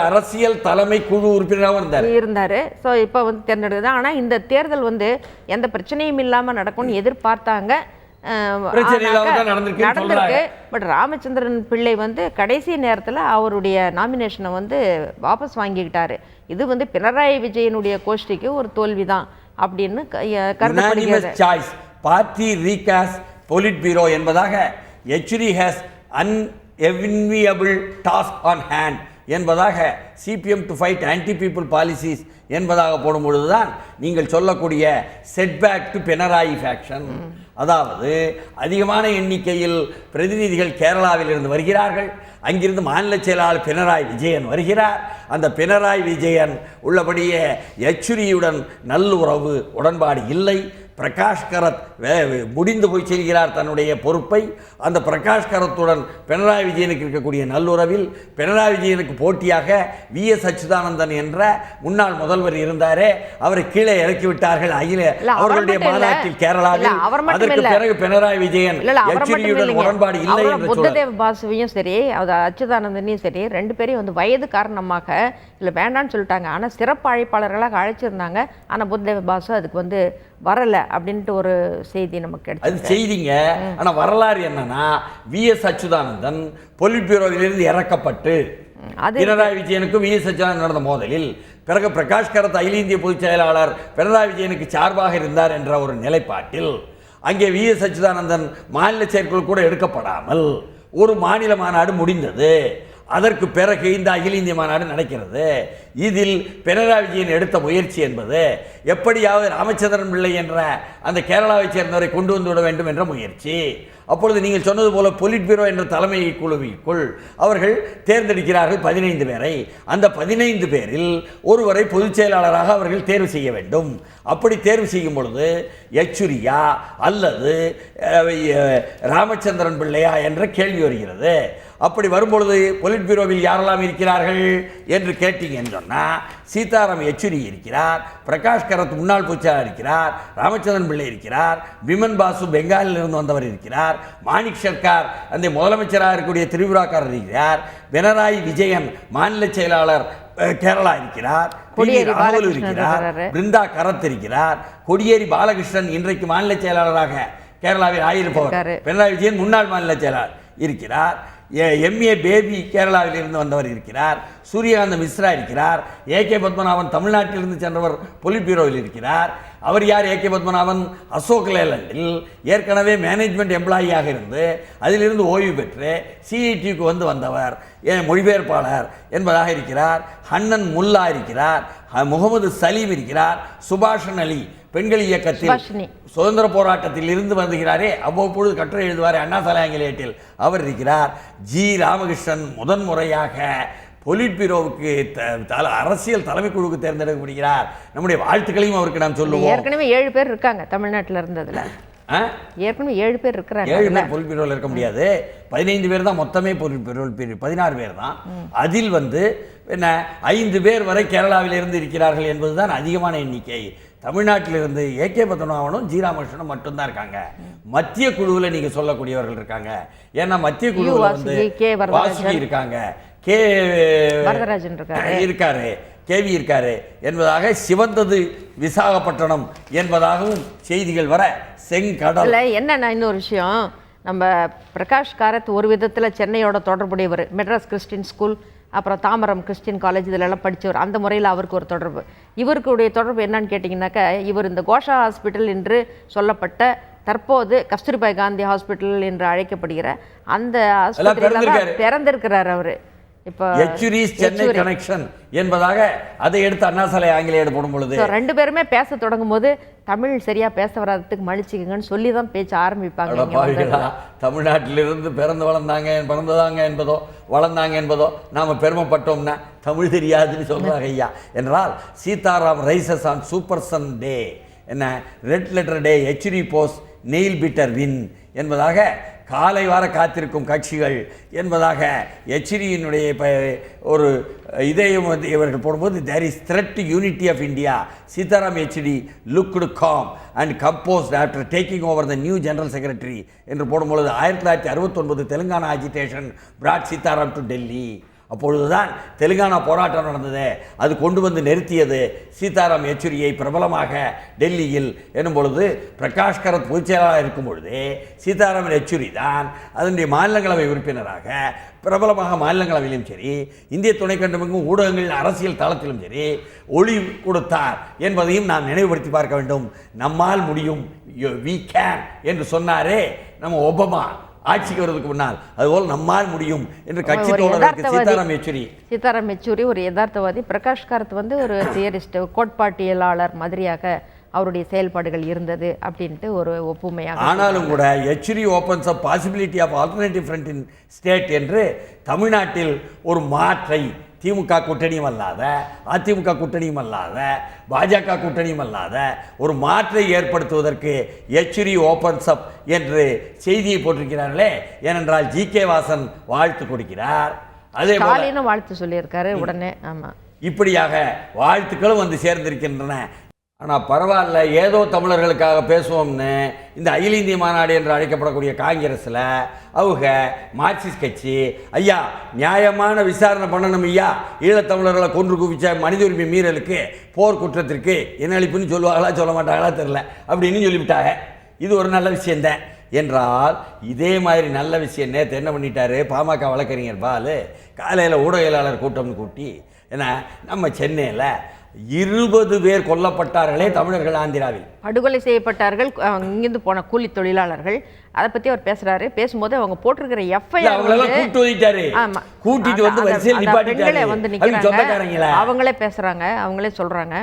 அரசியல் தலைமை குழு உறுப்பினராக இருந்தார். ஸோ இப்போ தேர்ந்தெடுக்குது. ஆனால் இந்த தேர்தல் எந்த பிரச்சனையும் இல்லாமல் நடக்கும்னு எதிர்பார்த்தாங்க, நடந்திருக்கு. பட் ராமச்சந்திரன் பிள்ளை கடைசி நேரத்தில் அவருடைய நாமினேஷனை வாபஸ் வாங்கிக்கிட்டாரு. இது பினராயி விஜயனுடைய கோஷ்டிக்கு ஒரு தோல்விதான் அப்படின்னு கருதப்படுகிறது. பார்ட்டி ரீகாஸ் பொலிட் பியூரோ என்பதாக Yechury has unenviable task on hand என்பதாக CPM to fight anti people policies என்பதாக போடும்பொழுதுதான் நீங்கள் சொல்லக்கூடிய செட்பேக் டு பினராயி ஃபேக்ஷன். அதாவது அதிகமான எண்ணிக்கையில் பிரதிநிதிகள் கேரளாவில் இருந்து வருகிறார்கள், அங்கிருந்து மாநில செயலாளர் பினராயி விஜயன் வருகிறார். அந்த பினராயி விஜயன் உள்ளபடியே யெச்சூரியுடன் நல்லுறவு உடன்பாடு இல்லை. பிரகாஷ் கரத் முடிந்து போய் செல்கிறார் தன்னுடைய பொறுப்பை. அந்த பிரகாஷ் கரத்துடன் பினராயி விஜயனுக்கு இருக்கக்கூடிய நல்லுறவில் பினராயி விஜயனுக்கு போட்டியாக VS அச்சுதானந்தன் என்ற முன்னாள் முதல்வர் இருந்தாரே, அவரை கீழே இறக்கிவிட்டார்கள் அவர்களுடைய மாநாட்டில் கேரளாவில். அதற்கு பிறகு பினராயி விஜயன் யெச்சூரியுடன் உடன்பாடு இல்லை என்று புத்ததேவ பாசுவையும் சரி அச்சுதானந்தனையும் சரி 2 பேரையும் வயது காரணமாக இல்லை வேண்டான்னு சொல்லிட்டாங்க. ஆனால் சிறப்பு அழைப்பாளர்களாக அழைச்சிருந்தாங்க. ஆனால் புத்ததேவ பாசு அதுக்கு வரலை அப்படின்ட்டு ஒரு செய்தி நமக்கு அது கிடைச்சது. செய்திங்க. ஆனா வரலாறு என்னன்னா, வி.எஸ். அச்சுதானந்தன் பொலிட் பியூரோவிலிருந்து இறக்கப்பட்டு அது பினராயி விஜயனுக்கும் வி.எஸ். அச்சுதானந்தன் நடந்த மோதலில் பிறகு பிரகாஷ் கரத் அகில இந்திய பொதுச் செயலாளர் பினராயி விஜயனுக்கு சார்பாக இருந்தார் என்ற ஒரு நிலைப்பாட்டில் அங்கே வி.எஸ். அச்சுதானந்தன் மாநில செயற்குழு கூட எடுக்கப்படாமல் ஒரு மாநில மாநாடு முடிந்தது. அதற்கு பிறகு இந்த அகில இந்திய மாநாடு நடக்கிறது. இதில் பினராயி விஜயன் எடுத்த முயற்சி என்பது எப்படியாவது ராமச்சந்திரன் பிள்ளை என்ற அந்த கேரளாவைச் சேர்ந்தவரை கொண்டு வந்து விட வேண்டும் என்ற முயற்சி. அப்பொழுது நீங்கள் சொன்னது போல பொலிட் பியூரோ என்ற தலைமை குழுவிற்குள் அவர்கள் தேர்ந்தெடுக்கிறார்கள் 15 பேரை. அந்த 15 பேரில் ஒருவரை பொதுச் செயலாளராக அவர்கள் தேர்வு செய்ய வேண்டும். அப்படி தேர்வு செய்யும் பொழுது யெச்சூரியா அல்லது ராமச்சந்திரன் பிள்ளையா என்ற கேள்வி வருகிறது. அப்படி வரும்பொழுது பொலிட் பியூரோவில் யாரெல்லாம் இருக்கிறார்கள் என்று கேட்டீங்கன்னு சொன்னால், சீதாராம் யெச்சூரி இருக்கிறார், பிரகாஷ் கரத் முன்னாள் பொதுச்செயலாளர் இருக்கிறார், ராமச்சந்திரன் பிள்ளை இருக்கிறார், பிமன் பாசு பெங்காலிலிருந்து வந்தவர் இருக்கிறார், மாணிக் சர்க்கார் அந்த முதலமைச்சராக இருக்கக்கூடிய திரிபுராக்காரர் இருக்கிறார், பினராயி விஜயன் மாநில செயலாளர் கேரளா இருக்கிறார், ராகுல் இருக்கிறார், பிருந்தா கரத் இருக்கிறார், கொடியேறி பாலகிருஷ்ணன் இன்றைக்கு மாநில செயலாளராக கேரளாவில் ஆயிருப்பவர், பினராயி விஜயன் முன்னாள் மாநில செயலாளர் இருக்கிறார், எம்ஏ பேபி கேரளாவில் இருந்து வந்தவர் இருக்கிறார், சூரியகாந்த மிஸ்ரா இருக்கிறார், ஏகே பத்மநாபன் தமிழ்நாட்டிலிருந்து சென்றவர் பொலிட் பியூரோவில் இருக்கிறார். அவர் யார்? ஏகே பத்மநாபன் அசோக் லேலண்டில் ஏற்கனவே மேனேஜ்மெண்ட் எம்ப்ளாயியாக இருந்து அதிலிருந்து ஓய்வு பெற்று சிஐடிக்கு வந்தவர், மொழிபெயர்ப்பாளர் என்பதாக இருக்கிறார். ஹன்னன் முல்லா இருக்கிறார், முகமது சலீம் இருக்கிறார், சுபாஷன் அலி பெண்கள் இயக்கத்தில் சுதந்திர போராட்டத்தில் இருந்து வருகிறாரே, அவ்வப்பொழுது கட்டுரை எழுதுவார் அண்ணா சாலையாங்கிலேட்டில், அவர் இருக்கிறார். ஜி ராமகிருஷ்ணன் முதன்முறையாக பொலிட் பியூரோவுக்கு அரசியல் தலைமை குழுவுக்கு தேர்ந்தெடுக்கப்படுகிறார். நம்முடைய வாழ்த்துக்களையும் அவருக்கு நாம் சொல்லுவோம். ஏற்கனவே 7 பேர் இருக்காங்க தமிழ்நாட்டில் இருந்ததுல. ஏற்கனவே 7 பேர் இருக்கிறாங்க. 7 பேர் பொலிட் பியூரோவில் இருக்க முடியாது. 15 பேர் தான் மொத்தமே பொலிட் பியூரோவில் 16 பேர் தான். அதில் என்ன 5 பேர் வரை கேரளாவில் இருந்து இருக்கிறார்கள் என்பதுதான் அதிகமான எண்ணிக்கை. தமிழ்நாட்டிலிருந்து ஏகே பத்மநாபனும் ஜி ராமகிருஷ்ணனும் மட்டும்தான் இருக்காங்க. மத்திய குழுவில் நீங்க சொல்லக்கூடியவர்கள் இருக்காங்க. ஏன்னா மத்திய குழுவில் வந்து வாசுகி இருக்காங்க, கே வரதராஜன் இருக்காரு, கேவி இருக்காரு என்பதாக சிவந்தது விசாகப்பட்டினம் என்பதாகவும் செய்திகள் வர செங்கடல். என்னன்னா இன்னொரு விஷயம், நம்ம பிரகாஷ் காரத் ஒரு விதத்தில் சென்னையோட தொடர்புடையவர், மெட்ராஸ் கிறிஸ்டின் ஸ்கூல், அப்புறம் தாம்பரம் கிறிஸ்டின் காலேஜ் இதிலெல்லாம் படித்தவர். அந்த முறையில் அவருக்கு ஒரு தொடர்பு. இவருக்குடைய தொடர்பு என்னன்னு கேட்டிங்கனாக்கா, இவர் இந்த கோஷா ஹாஸ்பிட்டல் என்று சொல்லப்பட்ட தற்போது கஸ்தூரிபாய் காந்தி ஹாஸ்பிட்டல் என்று அழைக்கப்படுகிற அந்த ஹாஸ்பிட்டலில் பிறந்திருக்கிறார் அவர். இப்போ சென்னை கனெக்ஷன் என்பதாக அதை எடுத்து அண்ணா சாலை ஆங்கிலேயர் போடும் பொழுது 2 பேருமே பேச தொடங்கும் போது தமிழ் சரியா பேச வராததுக்கு மன்னிச்சுக்கங்கன்னு சொல்லி தான் பேச்ச ஆரம்பிப்பாங்க. தமிழ்நாட்டிலிருந்து பிறந்ததாங்க என்பதோ வளர்ந்தாங்க என்பதோ நாம பெருமைப்பட்டோம்னா தமிழ் தெரியாதுன்னு சொல்றாங்க ஐயா. என்றால் Sitaram rises on super Sunday, என்ன red letter day, Yechury posts nail biter win என்பதாக காலை வார காத்திருக்கும் கட்சிகள் என்பதாக யெச்சூரியினுடைய ஒரு இதையும் வந்து இவர்கள் போடும்போது there is threat to unity of India. Sitaram Yechury looked calm and composed after taking over the new general secretary என்று போடும்பொழுது 1969 Telangana agitation brought Sitaram to Delhi. அப்பொழுதுதான் தெலுங்கானா போராட்டம் நடந்தது. அது கொண்டு வந்து நிறுத்தியது சீதாராம் யெச்சூரியை பிரபலமாக டெல்லியில் எனும் பொழுது பிரகாஷ் கரத் பொதுச் செயலாளராக இருக்கும் பொழுது சீதாராம் யெச்சூரி தான் அதனுடைய மாநிலங்களவை உறுப்பினராக பிரபலமாக மாநிலங்களவையிலும் சரி, இந்திய துணைக்கண்டமெங்கும் ஊடகங்களில் அரசியல் தளத்திலும் சரி ஒளி கொடுத்தார் என்பதையும் நாம் நினைவுபடுத்தி பார்க்க வேண்டும். நம்மால் முடியும், வி கேன் என்று சொன்னாரே நம்ம ஒபாமா ஆட்சிக்கு வருவதற்கு முன்னால், அதுபோல் நம்மால் முடியும் என்று கட்சி தோழருக்கு சீதாராம் யெச்சூரி ஒரு யதார்த்தவாதி. பிரகாஷ் காரத் வந்து ஒரு தியரிஸ்ட், கோட்பாட்டியலாளர் மாதிரியாக அவருடைய செயல்பாடுகள் இருந்தது அப்படின்ட்டு ஒரு ஒப்புமையாக. ஆனாலும் கூட Yechury opens up possibility of alternative front in state என்று தமிழ்நாட்டில் ஒரு மாற்றை திமுக கூட்டணியும் அல்லாத, அதிமுக கூட்டணியும் அல்லாத, பாஜக கூட்டணியும் அல்லாத ஒரு மாற்றை ஏற்படுத்துவதற்கு யெச்சூரி ஓப்பன்ஸ் அப் என்று செய்தியை போட்டிருக்கிறார்களே. ஏனென்றால் ஜி.கே. வாசன் வாழ்த்து கொடுக்கிறார், அதே வாழ்த்து சொல்லியிருக்காரு உடனே. ஆமா, இப்படியாக வாழ்த்துக்களும் வந்து சேர்ந்திருக்கின்றன. ஆனால் பரவாயில்ல, ஏதோ தமிழர்களுக்காக பேசுவோம்னு இந்த அகில இந்திய மாநாடு என்று அழைக்கப்படக்கூடிய காங்கிரஸில் அவங்க மார்க்சிஸ்ட் கட்சி, ஐயா நியாயமான விசாரணை பண்ணணும் ஐயா, ஈழத்தமிழர்களை கொன்று குவிச்ச மனித உரிமை மீறலுக்கு, போர் குற்றத்திற்கு என்ன அளிப்புன்னு சொல்லுவாங்களா சொல்ல மாட்டாங்களா தெரில அப்படின்னு சொல்லிவிட்டாங்க. இது ஒரு நல்ல விஷயந்தான் என்றால், இதே மாதிரி நல்ல விஷயம் நேற்று என்ன பண்ணிட்டாரு பாமக வழக்கறிஞர் பாலு, காலையில் ஊடகவியலாளர் கூட்டம்னு கூட்டி, ஏன்னா நம்ம சென்னையில் 20 பேர் கொல்லப்பட்டார்களே தமிழர்கள் ஆந்திராவில், படுகொலை செய்யப்பட்டார்கள் இங்கிருந்து போன கூலி தொழிலாளர்கள். அதை பத்தி அவர் பேசுறாரு. பேசும்போது அவங்க போட்டிருக்கிற எஃப்ஐஆர் கூட்டிட்டு வந்து அவங்களே பேசுறாங்க, அவங்களே சொல்றாங்க,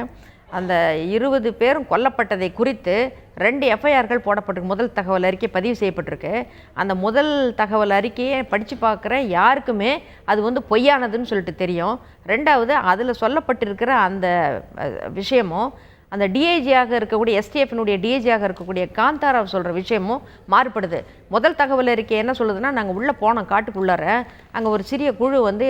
அந்த 20 பேரும் கொல்லப்பட்டதை குறித்து 2 எஃப்ஐஆர்கள் போடப்பட்டிருக்கு. முதல் தகவல் அறிக்கை பதிவு செய்யப்பட்டிருக்கு. அந்த முதல் தகவல் அறிக்கையை படித்து பார்க்குற யாருக்குமே அது வந்து பொய்யானதுன்னு சொல்லிட்டு தெரியும். ரெண்டாவது, அதில் சொல்லப்பட்டிருக்கிற அந்த விஷயமும் அந்த டிஐஜியாக இருக்கக்கூடிய எஸ்டிஎஃப்னுடைய டிஐஜியாக இருக்கக்கூடிய காந்தாராவ் சொல்கிற விஷயமும் மாறுபடுது. முதல் தகவல் அறிக்கை என்ன சொல்லுதுன்னா, நாங்கள் உள்ளே போனோம் காட்டுக்குள்ளார, அங்கே ஒரு சிறிய குழு வந்து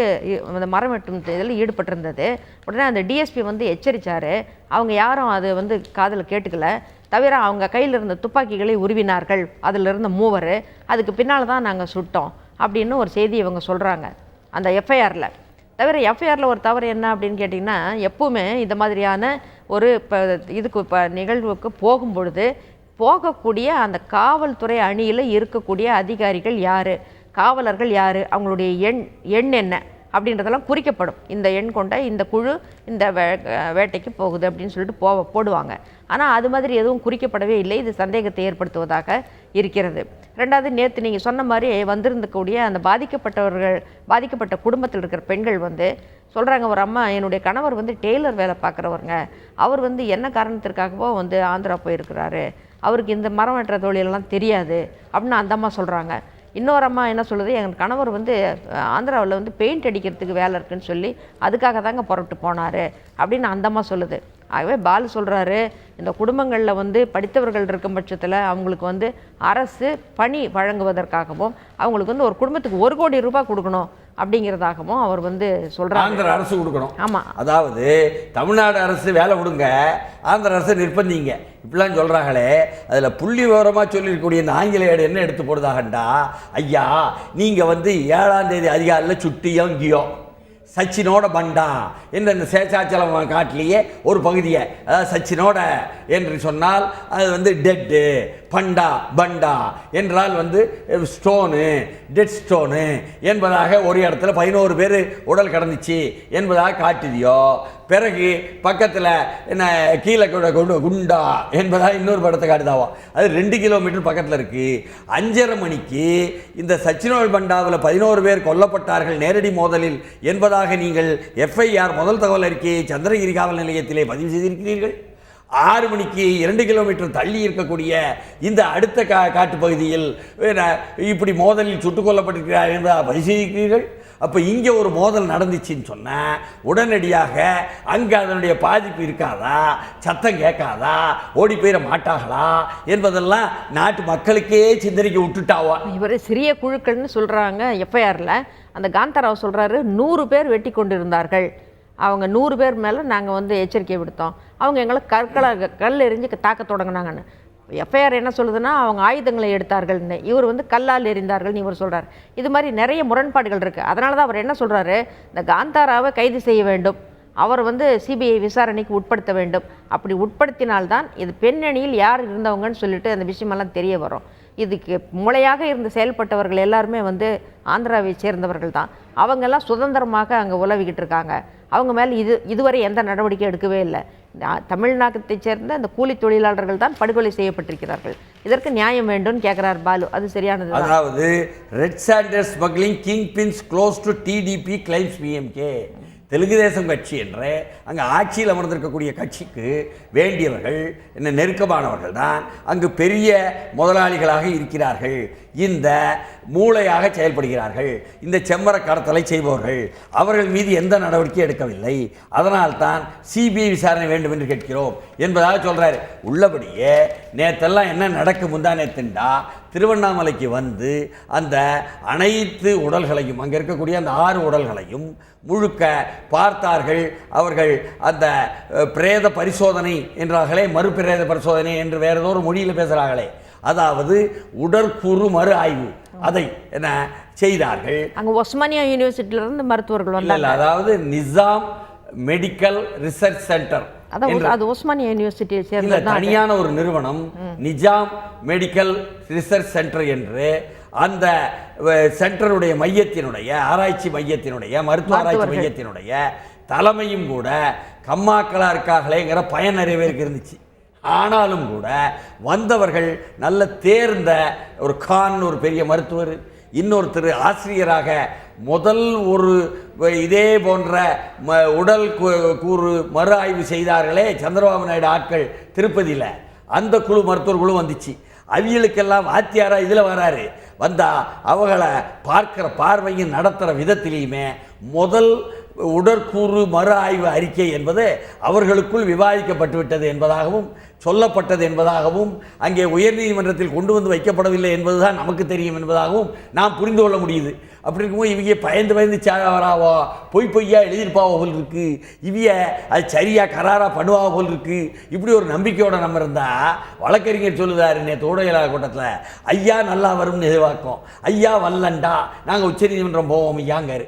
அந்த மரம் வெட்டும் இதில் ஈடுபட்டிருந்தது. உடனே அந்த டிஎஸ்பி வந்து எச்சரித்தார். அவங்க யாரும் அது வந்து காதில் கேட்டுக்கல. தவிர அவங்க கையில் இருந்த துப்பாக்கிகளை உருவினார்கள், அதில் இருந்த 3. அதுக்கு பின்னால் தான் நாங்கள் சுட்டோம் அப்படின்னு ஒரு செய்தி இவங்க சொல்கிறாங்க அந்த எஃப்ஐஆரில். தவிர எஃப்ஐஆரில் ஒரு தவறு என்ன அப்படின்னு கேட்டிங்கன்னா, எப்பவுமே இந்த மாதிரியான ஒரு இதுக்கு நிகழ்வுக்கு போகும்பொழுது போகக்கூடிய அந்த காவல்துறை அணியில் இருக்கக்கூடிய அதிகாரிகள் யார், காவலர்கள் யார், அவங்களுடைய எண் என்ன அப்படின்றதெல்லாம் குறிக்கப்படும். இந்த எண் கொண்ட இந்த குழு இந்த வேட்டைக்கு போகுது அப்படின்னு சொல்லிட்டு போடுவாங்க. ஆனால் அது மாதிரி எதுவும் குறிக்கப்படவே இல்லை. இது சந்தேகத்தை ஏற்படுத்துவதாக இருக்கிறது. ரெண்டாவது, நேற்று நீங்கள் சொன்ன மாதிரி வந்திருந்தக்கூடிய அந்த பாதிக்கப்பட்ட குடும்பத்தில் இருக்கிற பெண்கள் வந்து சொல்கிறாங்க, ஒரு அம்மா, என்னுடைய கணவர் வந்து டெய்லர் வேலை பார்க்குறவருங்க, அவர் வந்து என்ன காரணத்திற்காகவோ வந்து ஆந்திரா போயிருக்கிறாரு, அவருக்கு இந்த மரம் வெட்டுற தொழிலெல்லாம் தெரியாது அப்படின்னு அந்த அம்மா சொல்கிறாங்க. இன்னொரு அம்மா என்ன சொல்லுது, எங்கள் கணவர் வந்து ஆந்திராவில் வந்து பெயிண்ட் அடிக்கிறதுக்கு வேலை இருக்குன்னு சொல்லி அதுக்காக தாங்க புறப்பட்டு போனார் அப்படின்னு அந்த அம்மா சொல்லுது. ஆகவே பாலு சொல்கிறாரு, இந்த குடும்பங்களில் வந்து படித்தவர்கள் இருக்கும் பட்சத்தில் அவங்களுக்கு வந்து அரசு பணி வழங்குவதற்காகவும் அவங்களுக்கு வந்து ஒரு குடும்பத்துக்கு 1 கோடி ரூபாய் கொடுக்கணும் அப்படிங்கிறதாகவும் அவர் வந்து சொல்கிறார். ஆந்திர அரசு கொடுக்கணும். ஆமாம், அதாவது தமிழ்நாடு அரசு வேலை கொடுங்க, ஆந்திர அரசு நிர்பந்திங்க இப்படிலாம் சொல்கிறாங்களே. அதில் புள்ளி விவரமாக சொல்லியிருக்கக்கூடிய இந்த ஆங்கிலேயர் என்ன எடுத்து போடுதாகண்டா, ஐயா நீங்கள் வந்து 7ஆம் தேதி அதிகாலையில் சுட்டியோ இங்கேயோ சச்சினோட பண்டா என்ற இந்த சேஷாச்சலம் காட்டிலேயே ஒரு பகுதியை, அதாவது சச்சினோட என்று சொன்னால் அது வந்து டெட்டு, பண்டா பண்டா என்றால் வந்து ஸ்டோனு, டெட் ஸ்டோனு என்பதாக ஒரு இடத்துல 11 பேர் உடல் கடந்துச்சு என்பதாக காட்டுதியோ, பிறகு பக்கத்தில் என்ன கீழே குண்டா என்பதாக இன்னொரு படத்தை காட்டுதாவோ, அது 2 கிலோமீட்டர் பக்கத்தில் இருக்குது. 5:30 மணிக்கு இந்த சச்சினோல் பண்டாவில் 11 பேர் கொல்லப்பட்டார்கள் நேரடி மோதலில் என்பதாக நீங்கள் எஃப்ஐஆர் முதல் தகவல் அறிக்கையை சந்திரகிரி காவல் நிலையத்திலே பதிவு செய்திருக்கிறீர்கள். 6 மணிக்கு 2 கிலோமீட்டர் தள்ளி இருக்கக்கூடிய இந்த அடுத்த காட்டு பகுதியில் இப்படி மோதலில் சுட்டுக் கொல்லப்பட்டிருக்கிறார் என்பதாக பதிவு செய்திருக்கிறீர்கள். அப்போ இங்கே ஒரு மோதல் நடந்துச்சுன்னு சொன்னால் உடனடியாக அங்கே அதனுடைய பாதிப்பு இருக்காதா, சத்தம் கேட்காதா, ஓடி போயிட மாட்டாங்களா என்பதெல்லாம் நாட்டு மக்களுக்கே சிந்தனைக்கு விட்டுட்டாவா. இவர் சிறிய குழுக்கள்னு சொல்கிறாங்க எஃப்ஐஆரில். அந்த காந்தாராவ் சொல்கிறாரு, 100 பேர் வெட்டி கொண்டிருந்தார்கள், அவங்க 100 பேர் மேலே நாங்கள் வந்து எச்சரிக்கை விடுத்தோம், அவங்க எங்களை கல் எறிஞ்சு தாக்க தொடங்கினாங்கன்னு. எஃப்ஐஆர் என்ன சொல்லுதுன்னா, அவங்க ஆயுதங்களை எடுத்தார்கள்னு, இவர் வந்து கல்லால் எறிந்தார்கள்னு இவர் சொல்கிறார். இது மாதிரி நிறைய முரண்பாடுகள் இருக்குது. அதனால தான் அவர் என்ன சொல்கிறாரு, இந்த காந்தாராவை கைது செய்ய வேண்டும், அவர் வந்து சிபிஐ விசாரணைக்கு உட்படுத்த வேண்டும். அப்படி உட்படுத்தினால்தான் இது பெண்ணணியில் யார் இருந்தவங்கன்னு சொல்லிட்டு அந்த விஷயமெல்லாம் தெரிய வரும். இதுக்கு மூளையாக இருந்து செயல்பட்டவர்கள் எல்லாருமே வந்து ஆந்திராவை சேர்ந்தவர்கள் தான். அவங்கெல்லாம் சுதந்திரமாக அங்கே உலவிக்கிட்டு இருக்காங்க. அவங்க மேலே இதுவரை எந்த நடவடிக்கை எடுக்கவே இல்லை. தமிழ்நாட்டை சேர்ந்த அந்த கூலி தொழிலாளர்கள் தான் படுகொலை செய்யப்பட்டிருக்கிறார்கள். இதற்கு நியாயம் வேண்டும்னு கேட்குறார் பாலு. அது சரியானது. அதாவது red sanders smuggling kingpins close to TDP claims PMK. Telugu Desam கட்சி என்ற அங்கே ஆட்சியில் அமர்ந்திருக்கக்கூடிய கட்சிக்கு வேண்டியவர்கள் என்ன நெருக்கமானவர்கள் தான் அங்கு பெரிய முதலாளிகளாக இருக்கிறார்கள், இந்த மூளையாக செயல்படுகிறார்கள், இந்த செம்மர கடத்தலை செய்பவர்கள். அவர்கள் மீது எந்த நடவடிக்கை எடுக்கவில்லை, அதனால்தான் சிபிஐ விசாரணை வேண்டும் என்று கேட்கிறோம் என்பதாக சொல்கிறார். உள்ளபடியே நேற்றெல்லாம் என்ன நடக்கும் முந்தா நேத்துண்டா, திருவண்ணாமலைக்கு வந்து அந்த அனைத்து உடல்களையும் அங்கே இருக்கக்கூடிய அந்த 6 உடல்களையும் முழுக்க பார்த்தார்கள். அவர்கள் அந்த பிரேத பரிசோதனை என்றார்களே, மறுபிரேத பரிசோதனை என்று வேறு ஏதோ ஒரு மொழியில் பேசுகிறார்களே, அதாவது உடற்கூறு மறு ஆய்வு, அதை என்ன செய்தார்கள். அங்கே ஒஸ்மானியா யூனிவர்சிட்டியிலிருந்து மருத்துவர்கள் வந்தாங்க. அதாவது நிசாம் மெடிக்கல் ரிசர்ச் சென்டர், அது ஒஸ்மானியா யூனிவர்சிட்டியை சேர்ந்த தனியான ஒரு நிறுவனம், நிஜாம் மெடிக்கல் ரிசர்ச் சென்டர் என்று அந்த சென்டருடைய மையத்தினுடைய ஆராய்ச்சி மையத்தினுடைய மருத்துவ ஆராய்ச்சி மையத்தினுடைய தலைமையும் கூட கம்மாக்களா இருக்காங்களேங்கிற பயன் நிறைய பேருக்கு இருந்துச்சு. ஆனாலும் கூட வந்தவர்கள் நல்ல தேர்ந்த ஒரு கான், ஒரு பெரிய மருத்துவர், இன்னொருத்தர் ஆசிரியராக முதல் ஒரு இதே போன்ற உடல் கூறு மறு ஆய்வு செய்தார்களே சந்திரபாபு நாயுடு ஆட்கள் திருப்பதியில், அந்த குழு மருத்துவர் குழு வந்துச்சு. அவியலுக்கெல்லாம் வாத்தியாரா இதில் வராரு. வந்தால் அவங்களை பார்க்குற பார்வையும் நடத்துகிற விதத்திலையுமே முதல் உடற்கூறு மறு ஆய்வு அறிக்கை என்பது அவர்களுக்குள் விவாதிக்கப்பட்டு விட்டது என்பதாகவும் சொல்லப்பட்டது என்பதாகவும் அங்கே உயர்நீதிமன்றத்தில் கொண்டு வந்து வைக்கப்படவில்லை என்பதுதான் நமக்கு தெரியும் என்பதாகவும் நாம் புரிந்து கொள்ள முடியுது. அப்படி இருக்கும்போது இவங்க பயந்து சாவராவோ பொய்யா எழுதியிருப்பாவோ போல் இருக்குது, இவிய அது சரியாக கராராக பண்ணுவாவோ போல் இருக்குது. இப்படி ஒரு நம்பிக்கையோடு நம்ம இருந்தால் வழக்கறிஞர் சொல்லுதாரு நேற்று ஊடக கூட்டத்தில், ஐயா நல்லா வரும்னு எதிர்பார்க்கும், ஐயா வல்லண்டா நாங்கள் உச்சநீதிமன்றம் போவோம் ஐயாங்காரு.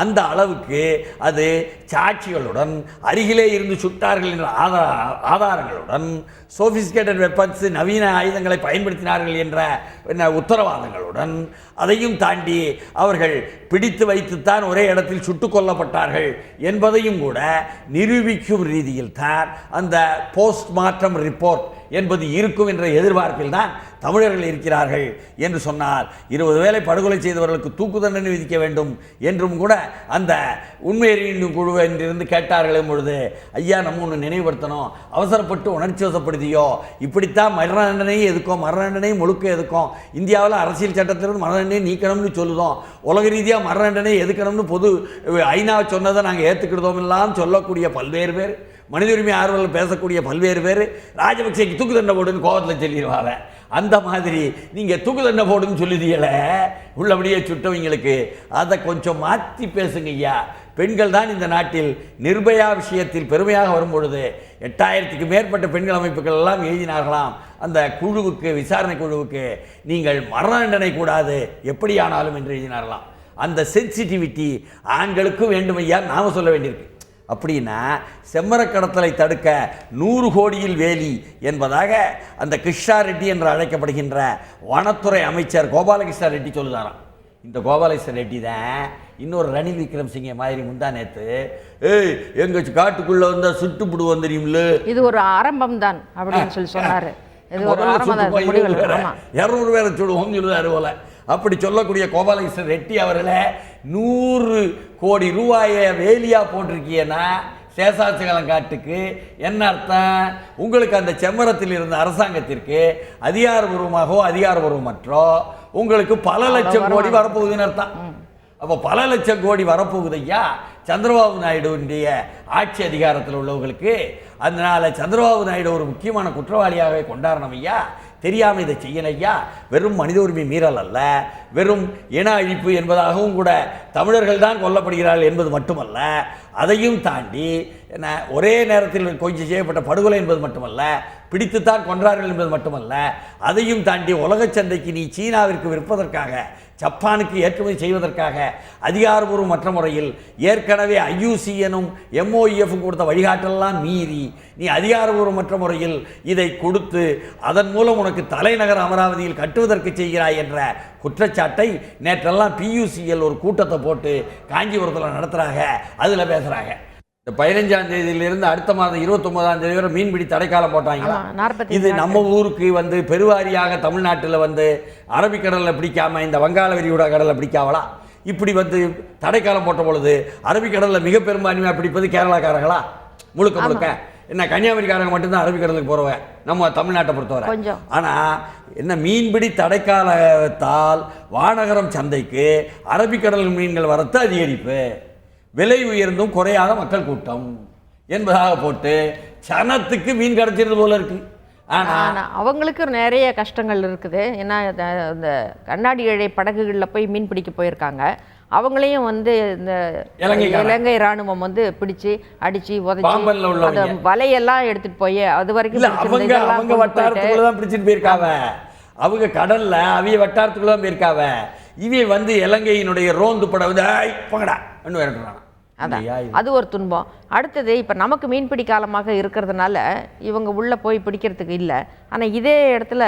அந்த அளவுக்கு அது சாட்சிகளுடன் அருகிலே இருந்து சுட்டார்கள் என்ற ஆதாரங்களுடன் சோபிஸ்டிகேட்டட் வெப்பன்ஸ் நவீன ஆயுதங்களை பயன்படுத்தினார்கள் என்ற உத்தரவாதங்களுடன் அதையும் தாண்டி அவர்கள் பிடித்து வைத்துத்தான் ஒரே இடத்தில் சுட்டுக் கொல்லப்பட்டார்கள் என்பதையும் கூட நிரூபிக்கும் ரீதியில் தான் அந்த போஸ்ட்மார்ட்டம் ரிப்போர்ட் என்பது இருக்கும் என்ற எதிர்பார்ப்பில் தான் தமிழர்கள் இருக்கிறார்கள் என்று சொன்னால் 20 வேளை படுகொலை செய்தவர்களுக்கு தூக்கு தண்டனை விதிக்க வேண்டும் என்றும் கூட அந்த உண்மையறியும் குழு என்றிருந்து கேட்டார்கள் பொழுது, ஐயா நம்ம ஒன்று நினைவுபடுத்தணும், அவசரப்பட்டு உணர்ச்சி வசப்படுத்தியோ இப்படித்தான் மரண தண்டனையும் எதுக்கும் மரண தண்டனையும் முழுக்க எதுக்கும் இந்தியாவில் அரசியல் சட்டத்திலிருந்து மரண தண்டனை நீக்கணும்னு சொல்லுதோம், உலக ரீதியாக மரண தண்டனை எதுக்கணும்னு பொது ஐநா சொன்னதை நாங்கள் ஏற்றுக்கிட்டோம் எல்லாம் சொல்லக்கூடிய பல்வேறு பேர், மனித உரிமை ஆர்வலர்கள் பேசக்கூடிய பல்வேறு பேர் ராஜபக்சேக்கு தூக்கு தண்டனை போடுன்னு கோபத்தில் சொல்லிடுவாங்க. அந்த மாதிரி நீங்கள் தூக்கு தண்டனை போடுன்னு சொல்லுதீங்களே உள்ளபடியே சுட்டவங்களுக்கு, அதை கொஞ்சம் மாற்றி பேசுங்க ஐயா. பெண்கள் தான் இந்த நாட்டில் நிர்பயா விஷயத்தில் பெருமையாக வரும்பொழுது 8000க்கு மேற்பட்ட பெண்கள் அமைப்புகள் எல்லாம் எழுதினார்களாம் அந்த குழுவுக்கு, விசாரணை குழுவுக்கு, நீங்கள் மரண தண்டனை கூடாது எப்படியானாலும் என்று எழுதினார்களாம். அந்த சென்சிட்டிவிட்டி ஆண்களுக்கும் வேண்டும் ஐயா நாம சொல்ல வேண்டியிருக்கு. அப்படின்னா செம்மரக்கடத்தலை தடுக்க 100 கோடியில் வேலி என்பதாக அந்த கிருஷ்ணா ரெட்டி என்று அழைக்கப்படுகின்ற வனத்துறை அமைச்சர் கோபாலகிருஷ்ண ரெட்டி சொல்லுதாராம். இந்த கோபாலகிருஷ்ண ரெட்டி தான் இன்னொரு ரணில் விக்ரமசிங்கே மாதிரி முந்தா நேற்று எங்க காட்டுக்குள்ள வந்தா சுட்டுப்பிடுவோம் தெரியும்ல, இது ஒரு ஆரம்பம் தான் அப்படின்னு சொல்லி சொன்னாரு. 200 பேரை சொல்லுவோம் சொல்லுவாரு போல. அப்படி சொல்லக்கூடிய கோபாலகிருஷ்ண ரெட்டி அவர்களை 100 கோடி ரூபாயை வேலியா போட்டிருக்கீங்கன்னா சேஷாச்சலம் காட்டுக்கு என்ன அர்த்தம்? உங்களுக்கு அந்த செம்மரத்தில் இருந்த அரசாங்கத்திற்கு அதிகாரபூர்வமாகவோ அதிகாரபூர்வமற்றோ உங்களுக்கு பல லட்சம் கோடி வரப்போகுதுன்னு அர்த்தம். அப்போ பல லட்சம் கோடி வரப்போகுது ஐயா சந்திரபாபு நாயுடுடைய ஆட்சி அதிகாரத்தில் உள்ளவர்களுக்கு. அதனால சந்திரபாபு நாயுடு ஒரு முக்கியமான குற்றவாளியாகவே கொண்டாடணும் ஐயா. தெரியாமல் இதை செய்யணும் ஐயா. வெறும் மனித உரிமை மீறல் அல்ல, வெறும் இன அழிப்பு என்பதாகவும் கூட தமிழர்கள் தான் கொல்லப்படுகிறார்கள் என்பது மட்டுமல்ல, அதையும் தாண்டி என்ன ஒரே நேரத்தில் கொஞ்சம் செய்யப்பட்ட படுகொலை என்பது மட்டுமல்ல, பிடித்துத்தான் கொன்றார்கள் என்பது மட்டுமல்ல, அதையும் தாண்டி உலக சந்தைக்கு நீ சீனாவிற்கு விற்பதற்காக, ஜப்பானுக்கு ஏற்றுமதி செய்வதற்காக அதிகாரபூர்வமற்ற முறையில் ஏற்கனவே IUCNும் MOEFும் கொடுத்த வழிகாட்டெல்லாம் மீறி நீ அதிகாரபூர்வமற்ற முறையில் இதை கொடுத்து அதன் மூலம் உனக்கு தலைநகர் அமராவதியில் கட்டுவதற்கு செய்கிறாய் என்ற குற்றச்சாட்டை நேற்றெல்லாம் PUCL ஒரு கூட்டத்தை போட்டு காஞ்சிபுரத்தில் நடத்துகிறாங்க. அதில் பேசுகிறாங்க. இந்த 15ஆம் தேதியிலிருந்து அடுத்த மாதம் 29ஆம் தேதி வரை மீன்பிடி தடைக்காலம் போட்டாங்களா? இது நம்ம ஊருக்கு வந்து பெருவாரியாக தமிழ்நாட்டில் வந்து அரபிக்கடலில் பிடிக்காம இந்த வங்காள விரிகுடா கடலில் பிடிக்காவளா? இப்படி வந்து தடைக்காலம் போட்ட பொழுது அரபிக்கடலில் மிக பெரும்பான்மையாக பிடிப்பது கேரளாக்காரங்களா? முழுக்க முழுக்க என்ன கன்னியாகுமரிக்காரங்க மட்டும்தான் அரபிக்கடலுக்கு போகிறவங்க நம்ம தமிழ்நாட்டை பொறுத்தவரை. ஆனால் என்ன மீன்பிடி தடைக்காலத்தால் வானகரம் சந்தைக்கு அரபிக்கடல் மீன்கள் வரத்து அதிகரிப்பு, விலை உயர்ந்தும் குறையாத மக்கள் கூட்டம் என்பதாக போட்டு சனத்துக்கு மீன் கிடைச்சிருது போல இருக்கு. ஆனால் அவங்களுக்கு நிறைய கஷ்டங்கள் இருக்குது. ஏன்னா இந்த கண்ணாடி இழை படகுகளில் போய் மீன் பிடிக்க போயிருக்காங்க. அவங்களையும் வந்து இந்த இலங்கை ராணுவம் வந்து பிடிச்சு அடிச்சு உதச்சி அந்த வலையெல்லாம் எடுத்துட்டு போய் அது வரைக்கும் அவங்க வட்டாரத்துக்குள்ள தான் பிடிச்சிட்டு போயிருக்காங்க. அவங்க கடல்ல அவிய வட்டாரத்துக்குள்ள தான் போயிருக்காங்க. இவை வந்து இலங்கையினுடைய ரோந்து படம் வந்து போங்கடா இறக்குறாங்க. அதான் அது ஒரு துன்பம். அடுத்தது இப்போ நமக்கு மீன்பிடி காலமாக இருக்கிறதுனால இவங்க உள்ளே போய் பிடிக்கிறதுக்கு இல்லை. ஆனால் இதே இடத்துல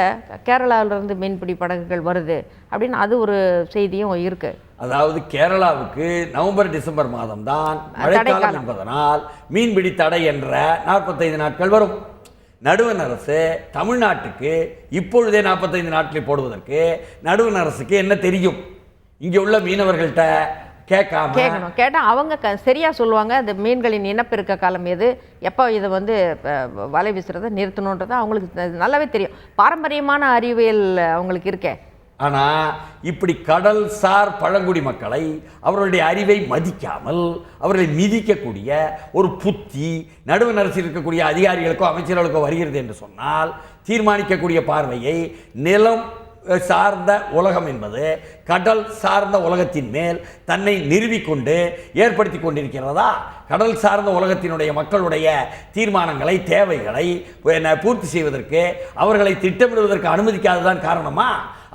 கேரளாவிலிருந்து மீன்பிடி படகுகள் வருது அப்படின்னு அது ஒரு செய்தியும் இருக்குது. அதாவது கேரளாவுக்கு நவம்பர் டிசம்பர் மாதம் தான் மழைக்காலம் என்பதனால் மீன்பிடி தடை என்ற 45 நாட்கள் வரும். நடுவண் அரசு தமிழ்நாட்டுக்கு இப்பொழுதே 45 நாட்களில் போடுவதற்கு நடுவண் அரசுக்கு என்ன தெரியும்? இங்கே உள்ள மீனவர்கள்ட்ட கேட்கணும். கேட்டால் அவங்க சரியாக சொல்லுவாங்க. அந்த மீன்களின் இனப்பெருக்க காலம் எது, எப்போ இதை வந்து வலை வீசுறதை நிறுத்தணுன்றது அவங்களுக்கு நல்லாவே தெரியும். பாரம்பரியமான அறிவியல் அவங்களுக்கு இருக்கே. ஆனால் இப்படி கடல் சார் பழங்குடி மக்களை அவர்களுடைய அறிவை மதிக்காமல் அவர்களை மிதிக்கக்கூடிய ஒரு புத்தி நடுவண் அரசில் இருக்கக்கூடிய அதிகாரிகளுக்கோ அமைச்சர்களுக்கோ வருகிறது என்று சொன்னால் தீர்மானிக்கக்கூடிய பார்வையை நிலம் சார்ந்த உலகம் என்பது கடல் சார்ந்த உலகத்தின் மேல் தன்னை நிறுவிக்கொண்டு ஏற்படுத்தி கொண்டிருக்கிறதா? கடல் சார்ந்த உலகத்தினுடைய மக்களுடைய தீர்மானங்களை தேவைகளை பூர்த்தி செய்வதற்கு அவர்களை திட்டமிடுவதற்கு அனுமதிக்காததான் காரணமா?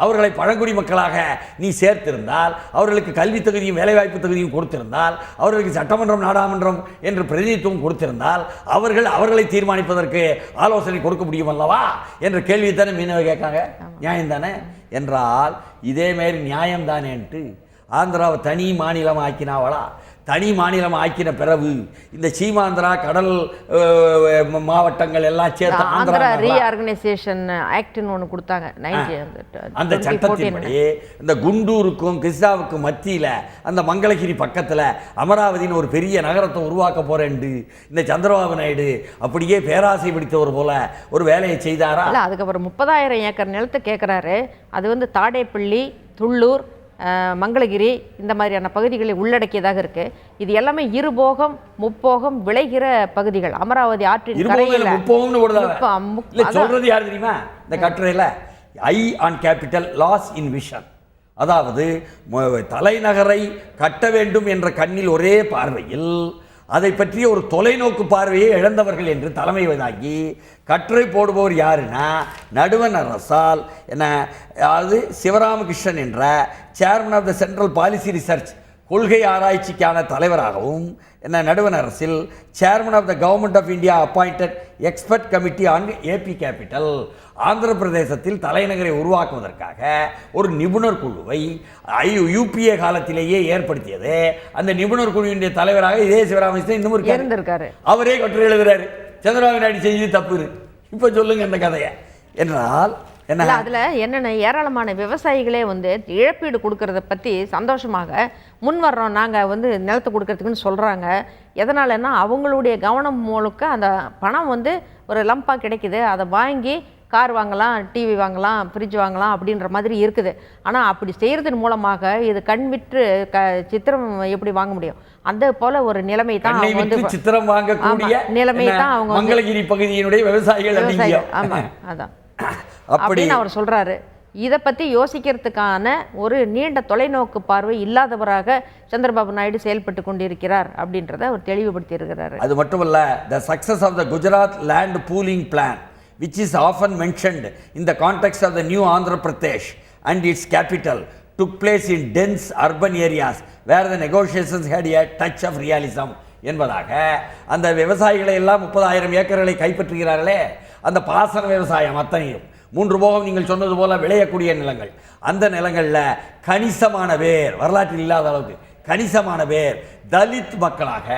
அவர்களை பழங்குடி மக்களாக நீ சேர்த்திருந்தால், அவர்களுக்கு கல்வி தகுதியும் வேலைவாய்ப்பு தகுதியும் கொடுத்திருந்தால், அவர்களுக்கு சட்டமன்றம் நாடாளுமன்றம் என்று பிரதிநிதித்துவம் கொடுத்திருந்தால் அவர்களை தீர்மானிப்பதற்கு ஆலோசனை கொடுக்க முடியும் அல்லவா என்ற கேள்வி தானே மீனவர் கேட்காங்க. நியாயம்தானே என்றால் இதே மாதிரி நியாயம்தானேன்ட்டு ஆந்திராவை தனி மாநிலம் ஆக்கினாவளா? தனி மாநிலம் ஆக்கின பிறகு இந்த சீமாந்திரா கடல் மாவட்டங்கள் எல்லாம் சேர்த்து ஆந்திரா ரீஆர்கனைசேஷன் ஆக்ட்னு ஒன்று கொடுத்தாங்க. அந்த சட்டத்தின்படி இந்த குண்டூருக்கும் கிருஷ்ணாவுக்கும் மத்தியில் அந்த மங்களகிரி பக்கத்தில் அமராவதினு ஒரு பெரிய நகரத்தை உருவாக்க போறேன்னு இந்த சந்திரபாபு நாயுடு அப்படியே பேராசை பிடித்தவர் போல ஒரு வேலையை செய்தாரா? இல்லை, அதுக்கப்புறம் 30,000 ஏக்கர் நிலத்தை கேட்குறாரு. அது வந்து தாடேப்பள்ளி, துள்ளூர், மங்களகிரி இந்த மாதிரியான பகுதிகளை உள்ளடக்கியதாக இருக்கு. இது எல்லாமே இருபோகம் முப்போகம் விளைகிற பகுதிகள். அமராவதி ஆற்றின் கரையில் சொல்றது யார் தெரியுமா? இந்த கட்டுரையில் eye on capital loss in vision, அதாவது தலைநகரை கட்ட வேண்டும் என்ற கண்ணில் ஒரே பார்வையில் அதை பற்றிய ஒரு தொலைநோக்கு பார்வையை இழந்தவர்கள் என்று தலைமை வதாகி கட்டுரை போடுபவர் யாருன்னா நடுவண் அரசால் என்ன, அதாவது சிவராமகிருஷ்ணன் என்ற chairman of the central policy research கொள்கை ஆராய்ச்சிக்கான தலைவராகவும் என்ன நடுவண் அரசில் chairman of the government of India appointed expert committee on AP capital, Andhra பிரதேசத்தில் தலைநகரை உருவாக்குவதற்காக ஒரு நிபுணர் குழுவை யூபிஏ காலத்திலேயே ஏற்படுத்தியது. அந்த நிபுணர் குழுவினுடைய தலைவராக இதே சிவராமகிருஷ்ணன் இன்னும் இருந்திருக்காரு. அவரே கட்டுரை எழுதுறாரு. சந்திரபாபு நாயுடு செஞ்சது தப்பு, இப்போ சொல்லுங்க இந்த கதையை என்றால் என்ன? அதில் என்னென்ன ஏராளமான விவசாயிகளே வந்து இழப்பீடு கொடுக்கறத பற்றி சந்தோஷமாக முன் வர்றோம் நாங்கள் வந்து நிலத்தை கொடுக்கறதுக்குன்னு சொல்கிறாங்க. எதனாலன்னா அவங்களுடைய கவனம் முழுக்க அந்த பணம் வந்து ஒரு லம்பாக கிடைக்குது, அதை வாங்கி கார் வாங்கலாம், டிவி வாங்கலாம், ஃப்ரிட்ஜ் வாங்கலாம் அப்படின்ற மாதிரி இருக்குது. ஆனால் அப்படி செய்கிறதன் மூலமாக இது கண் விற்று சித்திரம் எப்படி வாங்க முடியும்? அந்த போல ஒரு நிலைமை தான் வந்து சித்திரம் வாங்கக்கூடிய நிலைமை தான் அவங்க மங்களகிரி பகுதியினுடைய விவசாயிகள். ஆமாம், அதான் அப்படின்னு அவர் சொல்றாரு. இதை பற்றி யோசிக்கிறதுக்கான ஒரு நீண்ட தொலைநோக்கு பார்வை இல்லாதவராக சந்திரபாபு நாயுடு செயல்பட்டு கொண்டிருக்கிறார் அப்படின்றத அவர் தெளிவுபடுத்தி இருக்கிறார். அது மட்டுமல்ல, the success of the Gujarat land pooling plan which is often mentioned in the context of the new Andhra Pradesh and its capital took place in dense urban areas where the negotiations had a touch of realism என்பதாக அந்த விவசாயிகளை எல்லாம் 30,000 ஏக்கர்களை கைப்பற்றுகிறார்களே, அந்த பாசன விவசாயம் அத்தனையும் 3 போகம் நீங்கள் சொன்னது போல விளையக்கூடிய நிலங்கள், அந்த நிலங்களில் கணிசமான பேர், வரலாற்றில் இல்லாத அளவுக்கு கணிசமான பேர் தலித் மக்களாக,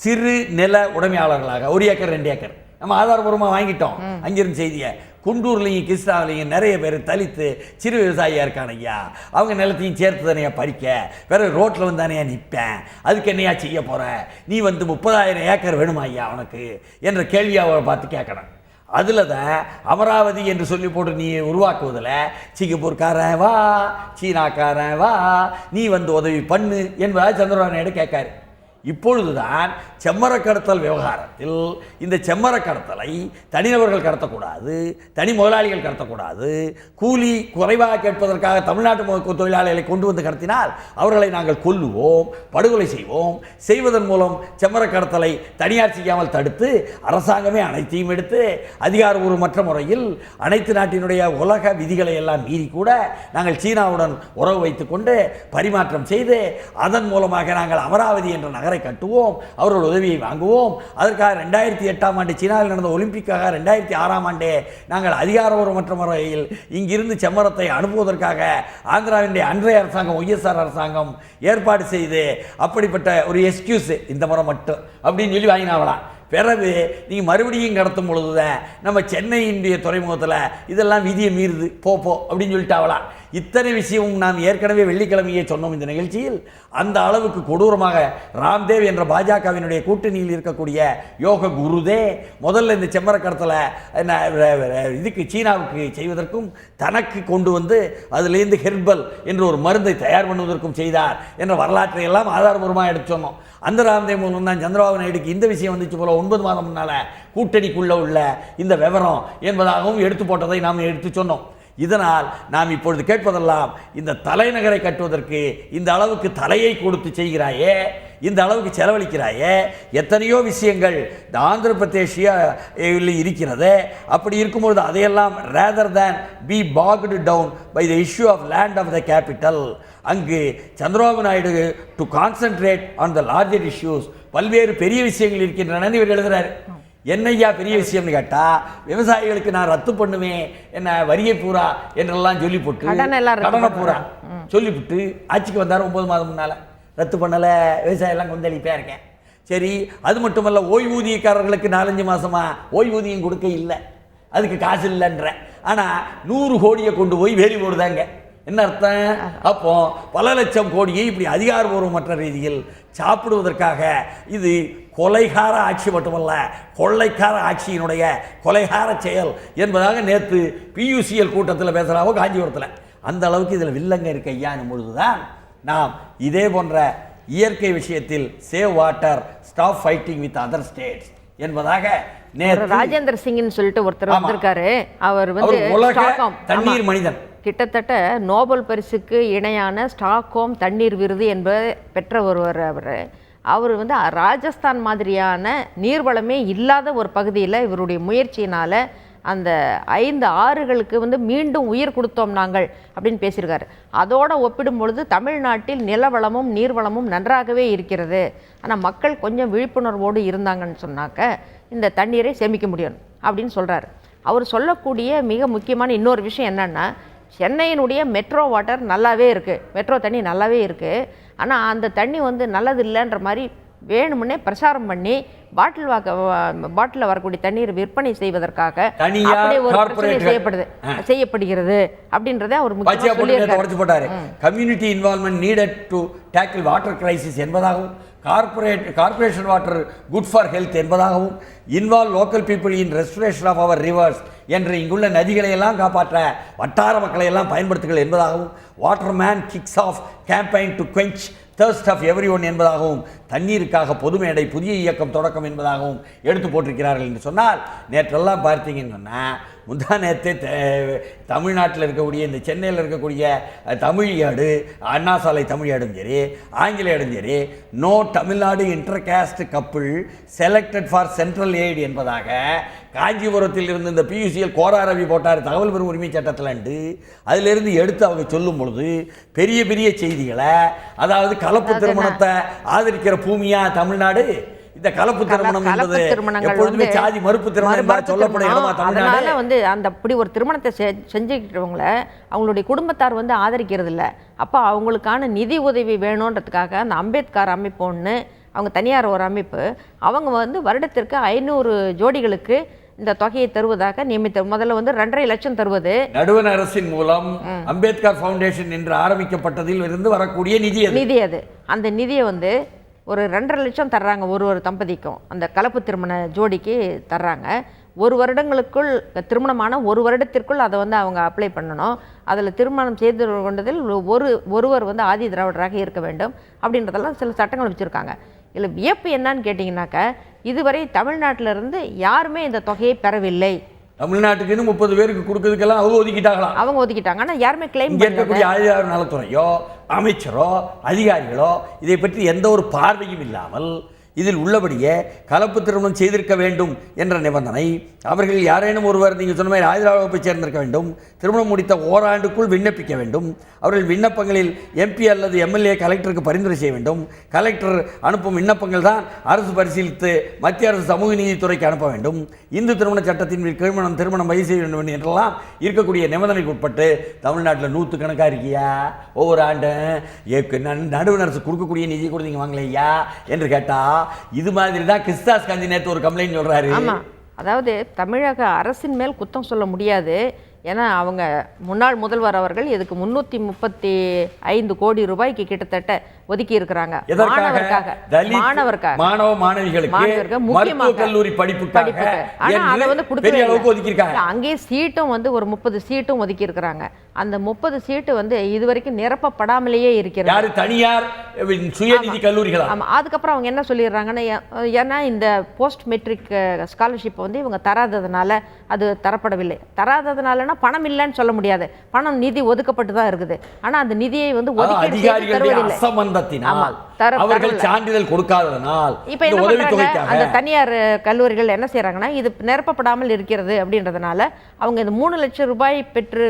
சிறு நில உடைமையாளர்களாக, 1 ஏக்கர் 2 ஏக்கர் நம்ம ஆதாரபூர்வமாக வாங்கிட்டோம். அங்கிருந்து செய்தியை குண்டூர்லையும் கிருஷ்ணாவிலையும் நிறைய பேர் தலித்து சிறு விவசாயியாக இருக்கான ஐயா. அவங்க நிலத்தையும் சேர்த்து தானே பறிக்க, வேறு ரோட்டில் வந்து தானே நிற்பேன், அதுக்கு என்னையா செய்ய போகிற, நீ வந்து 30,000 ஏக்கர் வேணுமா ஐயா உனக்கு என்ற கேள்வியை அவரை பார்த்து கேட்கணும். அதில் தான் அமராவதி என்று சொல்லி போட்டு நீ உருவாக்குவதில் சிங்கப்பூர்காரன் வா, சீனாக்காரன் வா, நீ வந்து உதவி பண்ணு என்பதாக சந்திரபாபு நாயுடு கேட்காரு. இப்பொழுதுதான் செம்மரக் கடத்தல் விவகாரத்தில் இந்த செம்மரக் கடத்தலை தனிநபர்கள் கடத்தக்கூடாது, தனி முதலாளிகள் கடத்தக்கூடாது, கூலி குறைவாக கேட்பதற்காக தமிழ்நாட்டு தொழிலாளர்களை கொண்டு வந்து கடத்தினால் அவர்களை நாங்கள் கொல்லுவோம், படுகொலை செய்வதன் மூலம் செம்மரக் கடத்தலை தனியார் செய்யாமல் தடுத்து அரசாங்கமே அனைத்தையும் எடுத்து அதிகாரபூர்வமற்ற முறையில் அனைத்து நாட்டினுடைய உலக விதிகளை எல்லாம் மீறி கூட நாங்கள் சீனாவுடன் உறவு வைத்துக்கொண்டு பரிமாற்றம் செய்து அதன் மூலமாக நாங்கள் அமராவதி என்ற நகரை கட்டுவோம், அவர்கள் உதவியை வாங்குவோம். அதற்காக 2008ஆம் ஆண்டு சீனாவில் நடந்த ஒலிம்பிக்காக 2006ஆம் ஆண்டே நாங்கள் அதிகாரபூர்வமற்ற முறையில் இங்கிருந்து செம்மரத்தை அனுப்புவதற்காக ஆந்திராவினுடைய அன்றைய அரசாங்கம் ஒய்எஸ்ஆர் அரசாங்கம் ஏற்பாடு செய்து அப்படிப்பட்ட ஒரு எக்ஸ்கியூஸ் இந்த முறை மட்டும் அப்படின்னு சொல்லி வாங்கினாவலாம். பிறகு நீங்கள் மறுபடியும் கடத்தும் பொழுதுதான் நம்ம சென்னையினுடைய துறைமுகத்தில் இதெல்லாம் விதியை மீறுது போ அப்படின்னு சொல்லிட்டாவலாம். இத்தனை விஷயமும் நாம் ஏற்கனவே வெள்ளிக்கிழமையே சொன்னோம் இந்த நிகழ்ச்சியில். அந்த அளவுக்கு கொடூரமாக ராம்தேவ் என்ற பாஜகவினுடைய கூட்டணியில் இருக்கக்கூடிய யோக குருதே முதல்ல இந்த செம்மரக் கடத்தலை இதுக்கு சீனாவுக்கு செய்வதற்கும் தனக்கு கொண்டு வந்து அதிலிருந்து ஹெர்பல் என்ற ஒரு மருந்தை தயார் பண்ணுவதற்கும் செய்தார் என்ற வரலாற்றை எல்லாம் ஆதாரபூர்வமாக எடுத்து சொன்னோம். அந்த ராம்தேவ் மூலம் தான் சந்திரபாபு நாயுடுக்கு இந்த விஷயம் வந்துச்சு போல 9 மாதம் முன்னால் கூட்டணிக்குள்ளே உள்ள இந்த விவரம் என்பதாகவும் எடுத்து போட்டதை நாம் எடுத்து சொன்னோம். இதனால் நாம் இப்பொழுது கேட்பதெல்லாம் இந்த தலைநகரை கட்டுவதற்கு இந்த அளவுக்கு தலையை கொடுத்து செய்கிறாயே, இந்த அளவுக்கு செலவழிக்கிறாயே, எத்தனையோ விஷயங்கள் இந்த ஆந்திர பிரதேஷில் இருக்கிறது. அப்படி இருக்கும்பொழுது அதையெல்லாம் rather than be bogged down by the issue of land of the capital, அங்கு Chandrababu Naidu to concentrate on the larger issues, பல்வேறு பெரிய விஷயங்கள் இருக்கின்றன இவர் எழுதுறாரு. என்னையா பெரிய விஷயம்னு கேட்டால் விவசாயிகளுக்கு நான் ரத்து பண்ணுவேன் என்ன வரியை பூரா என்றெல்லாம் சொல்லி போட்டு கடனை பூரா சொல்லிவிட்டு ஆட்சிக்கு வந்தார் 9 மாதம் முன்னால். ரத்து பண்ணலை, விவசாயெல்லாம் கொந்தளிப்பாக இருக்கேன். சரி, அது மட்டுமல்ல, ஓய்வூதியக்காரர்களுக்கு 4-5 மாதமாக ஓய்வூதியம் கொடுக்க இல்லை, அதுக்கு காசு இல்லைன்ற. ஆனால் 100 கோடியை கொண்டு போய் வேலி போடுதாங்க. என்ன அர்த்தம்? அப்போ பல லட்சம் கோடியை இப்படி அதிகாரபூர்வமற்ற ரீதியில் சாப்பிடுவதற்காக இது கொலைகார ஆட்சி மட்டுமல்ல, கொள்ளைக்கார ஆட்சியினுடைய கொலைகார செயல் என்பதாக நேற்று பியூசிஎல் கூட்டத்தில் பேசுகிறாவோ காஞ்சிபுரத்தில். அந்த அளவுக்கு இதில் வில்லங்க இருக்க ஐயானும் பொழுதுதான் நாம் இதே போன்ற இயற்கை விஷயத்தில் save water, stop fighting with other states என்பதாக நேற்று ராஜேந்திர சிங்னு சொல்லிட்டு ஒருத்தர் வந்திருக்காரு. அவர் வந்து தண்ணீர் மனிதன், கிட்டத்தட்ட நோபல் பரிசுக்கு இணையான ஸ்டாக்ஹோம் தண்ணீர் விருது என்பதை பெற்ற ஒருவர். அவர் வந்து ராஜஸ்தான் மாதிரியான நீர்வளமே இல்லாத ஒரு பகுதியில் இவருடைய முயற்சியினால் அந்த 5 ஆறுகளுக்கு வந்து மீண்டும் உயிர் கொடுத்தோம் நாங்கள் அப்படின்னு பேசியிருக்காரு. அதோடு ஒப்பிடும் பொழுது தமிழ்நாட்டில் நிலவளமும் நீர்வளமும் நன்றாகவே இருக்கிறது. ஆனால் மக்கள் கொஞ்சம் விழிப்புணர்வோடு இருந்தாங்கன்னு சொன்னாக்க இந்த தண்ணீரை சேமிக்க முடியும் அப்படின்னு சொல்கிறார். அவர் சொல்லக்கூடிய மிக முக்கியமான இன்னொரு விஷயம் என்னென்னா, சென்னையினுடைய மெட்ரோ வாட்டர் நல்லாவே இருக்குது, மெட்ரோ தண்ணி நல்லாவே இருக்குது. ஆனால் அந்த தண்ணி வந்து நல்லது இல்லைன்ற மாதிரி வேணுமுன்னே பிரச்சாரம் பண்ணி பாட்டிலில் வரக்கூடிய தண்ணீர் விற்பனை செய்வதற்காக அப்படியே ஒரு பிரச்சனை செய்யப்படுகிறது அப்படின்றத அவர் முக்கியமாக போட்டாரு. Community involvement needed to tackle water crisis என்பதாகவும், corporation water good for health என்பதாகவும், involve local people in restoration of our rivers என்று இங்குள்ள நதிகளை எல்லாம் காப்பாற்ற வட்டார மக்களை எல்லாம் பயன்படுத்துங்கள் என்பதாகவும், water man kicks off campaign to quench thirst of everyone என்பதாகவும், தண்ணீருக்காக பொது மேடை புதிய இயக்கம் தொடக்கம் என்பதாகவும் எடுத்து போட்டிருக்கிறார்கள் என்று சொன்னால், நேற்றெல்லாம் பார்த்தீங்கன்னா முந்தா நேரத்தே தமிழ்நாட்டில் இருக்கக்கூடிய இந்த சென்னையில் இருக்கக்கூடிய தமிழ்நாடு அண்ணா சாலை தமிழ்நாடும் சரி, ஆங்கிலேயடும் சரி, no Tamil Nadu intercaste couple selected for central aid என்பதாக காஞ்சிபுரத்தில் இருந்து இந்த பியூசிஎல் கோராரவி போட்டார் தகவல் பெறும் உரிமை சட்டத்தில்ண்டு. அதிலிருந்து எடுத்து அவங்க சொல்லும் பொழுது பெரிய பெரிய செய்திகளை, அதாவது கலப்பு திருமணத்தை ஆதரிக்கிற பூமியா தமிழ்நாடு, இந்த கலப்பு திருமணம் என்பது எப்பொழுதுமே சாதி மறுப்பு திருமணம் சொல்லப்படும் இடமா தமிழ்நாடு. அதனால வந்து அந்த அப்படி ஒரு திருமணத்தை செஞ்சுக்கிட்டவங்கள அவங்களுடைய குடும்பத்தார் வந்து ஆதரிக்கிறது இல்லை. அப்போ அவங்களுக்கான நிதி உதவி வேணுன்றதுக்காக அந்த அம்பேத்கர் அமைப்பு ஒன்று, அவங்க தனியார் ஒரு அமைப்பு, அவங்க வந்து வருடத்திற்கு 500 ஜோடிகளுக்கு இந்த தொகையை தருவதாக நியமித்த. முதல்ல வந்து 2.5 லட்சம் தருவது நடுவண் அரசின் மூலம் அம்பேத்கர் ஃபவுண்டேஷன் என்று ஆரம்பிக்கப்பட்டதில் இருந்து வரக்கூடிய நிதி அது. அந்த நிதியை வந்து ஒரு 2.5 லட்சம் தர்றாங்க ஒரு தம்பதிக்கும், அந்த கலப்பு திருமண ஜோடிக்கு தர்றாங்க. 1 வருடங்களுக்குள் திருமணமான 1 வருடத்திற்குள் அதை வந்து அவங்க அப்ளை பண்ணணும். அதில் திருமணம் செய்து கொண்டதில் ஒருவர் வந்து ஆதி திராவிடராக இருக்க வேண்டும் அப்படின்றதெல்லாம் சில சட்டங்கள் வச்சுருக்காங்க. இதில் வியப்பு என்னன்னு கேட்டிங்கனாக்கா இதுவரை தமிழ்நாட்டிலிருந்து யாருமே இந்த தொகையை பெறவில்லை. தமிழ்நாட்டுக்குன்னு 30 பேருக்கு கொடுக்கறதுக்கெல்லாம் அவங்க ஒதுக்கிட்டாங்களாம். அவங்க ஒதுக்கிட்டாங்க. ஆனால் யாருமே கிளைம் இங்கே இருக்கக்கூடிய ஆயுத நலத்துறையோ அமைச்சரோ அதிகாரிகளோ இதை பற்றி எந்த ஒரு பார்வையும் இல்லாமல் இதில் உள்ளபடியே கலப்பு திருமணம் செய்திருக்க வேண்டும் என்ற நிபந்தனை, அவர்கள் யாரேனும் ஒருவர் நீங்கள் சொன்ன மாதிரி ஆயுத வகுப்பை சேர்ந்திருக்க வேண்டும், திருமணம் முடித்த ஓராண்டுக்குள் விண்ணப்பிக்க வேண்டும், அவர்கள் விண்ணப்பங்களில் MP அல்லது MLA கலெக்டருக்கு பரிந்துரை செய்ய வேண்டும், கலெக்டர் அனுப்பும் விண்ணப்பங்கள் தான் அரசு பரிசீலித்து மத்திய அரசு சமூக நீதித்துறைக்கு அனுப்ப வேண்டும், இந்து திருமண சட்டத்தின் திருமணம் வகை செய்ய வேண்டும் என்றெல்லாம் இருக்கக்கூடிய நிபந்தனைக்கு உட்பட்டு தமிழ்நாட்டில் 100 கணக்காக இருக்கியா ஒவ்வொரு ஆண்டும் நடுவண் அரசு கொடுக்கக்கூடிய நிதி கூட நீங்கள் வாங்கலையா என்று கேட்டால் இது மாதிரி தான் கிறிஸ்தாஸ் காந்தி நேற்று ஒரு கம்ப்ளைண்ட் சொல்றாரு. ஆமாம், அதாவது தமிழக அரசின் மேல் குத்தம் சொல்ல முடியாது. ஏன்னா அவங்க முன்னாள் முதல்வர் அவர்கள் இதுக்கு 335 கோடி ரூபாய்க்கு கிட்டத்தட்ட ஒதுக்கி இருக்கிறாங்க. அங்கேயே சீட்டும் வந்து ஒரு 30 சீட்டும் ஒதுக்கி இருக்கிறாங்க. அந்த 30 சீட்டு வந்து இதுவரைக்கும் நிரப்பப்படாமலேயே இருக்கிறது. தனியார் சுயநிதி கல்லூரிகள். ஆமா, அதுக்கப்புறம் அவங்க என்ன சொல்லிடுறாங்கன்னா, ஏன்னா இந்த போஸ்ட் மெட்ரிக் ஸ்காலர்ஷிப் வந்து இவங்க தராததுனால அது தரப்படவில்லை. தராததுனாலனா பணம் இல்லைன்னு சொல்ல முடியாது. பணம் நிதி ஒதுக்கப்பட்டு தான் இருக்குது. ஆனா அந்த நிதியை வந்து சான்றிதழ் கொடுக்காததனால் இப்ப என்ன பண்றாங்க, அந்த தனியார் கல்லூரிகள் என்ன செய்யறாங்கன்னா, இது நிரப்பப்படாமல் இருக்கிறது அப்படின்றதுனால அவங்க இந்த 3 லட்சம் ரூபாய் பெற்று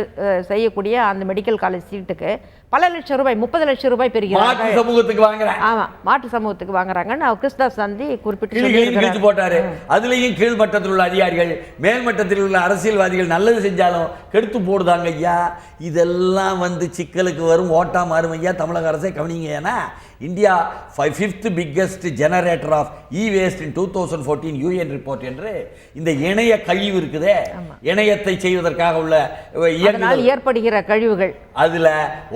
செய்யக்கூடிய அந்த மெடிக்கல் காலேஜ் சீட்டுக்கு பல லட்சம் ரூபாய் 30 லட்சம் ரூபாய் பெறுகிறாங்க. ஆமா, மாற்று சமூகத்துக்கு வாங்குறாங்கன்னு கிறிஸ்தாஸ் காந்தி குறிப்பிட்டு போட்டாரு. அதுலயும் கீழ்மட்டத்தில் உள்ள அதிகாரிகள் மேல்மட்டத்தில் உள்ள அரசியல்வாதிகள் நல்லது செஞ்சாலும் கெடுத்து போடுதாங்க ஐயா. இதெல்லாம் வந்து சிக்கலுக்கு வரும், ஓட்டா மாறும் ஐயா. தமிழக அரசை கவனிங்க. ஏன்னா India 5th biggest generator of e-waste in 2014 UN report என்று இந்த இணைய கழிவு இருக்குதே, இணையத்தை செய்வதற்காக உள்ள ஏற்படுகிற கழிவுகள் அதுல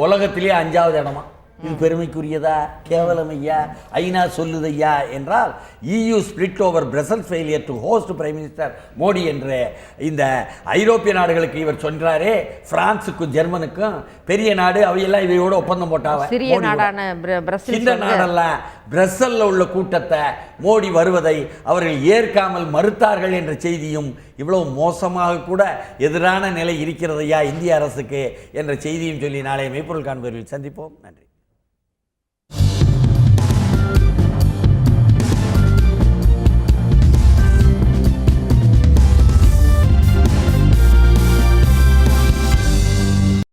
உலகத்திலே 5வது இடமா. இது பெருமைக்குரியதா கேவலம் ஐயா? ஐநா சொல்லுதையா என்றால் EU split over Brussels failure to host prime minister Modi என்று இந்த ஐரோப்பிய நாடுகளுக்கு இவர் சொல்றாரே, பிரான்ஸுக்கும் ஜெர்மனுக்கும் பெரிய நாடு அவையெல்லாம் இவையோட ஒப்பந்தம் போட்டாங்க. சிறிய நாடான இந்த நாடெல்லாம் பிரசல்ல உள்ள கூட்டத்தை மோடி வருவதை அவர்கள் ஏற்காமல் மறுத்தார்கள் என்ற செய்தியும், இவ்வளவு மோசமாக கூட எதிரான நிலை இருக்கிறதையா இந்திய அரசுக்கு என்ற செய்தியும் சொல்லி நாளை மெய்ப்பொருள் காண்பவர்களில் சந்திப்போம். நன்றி.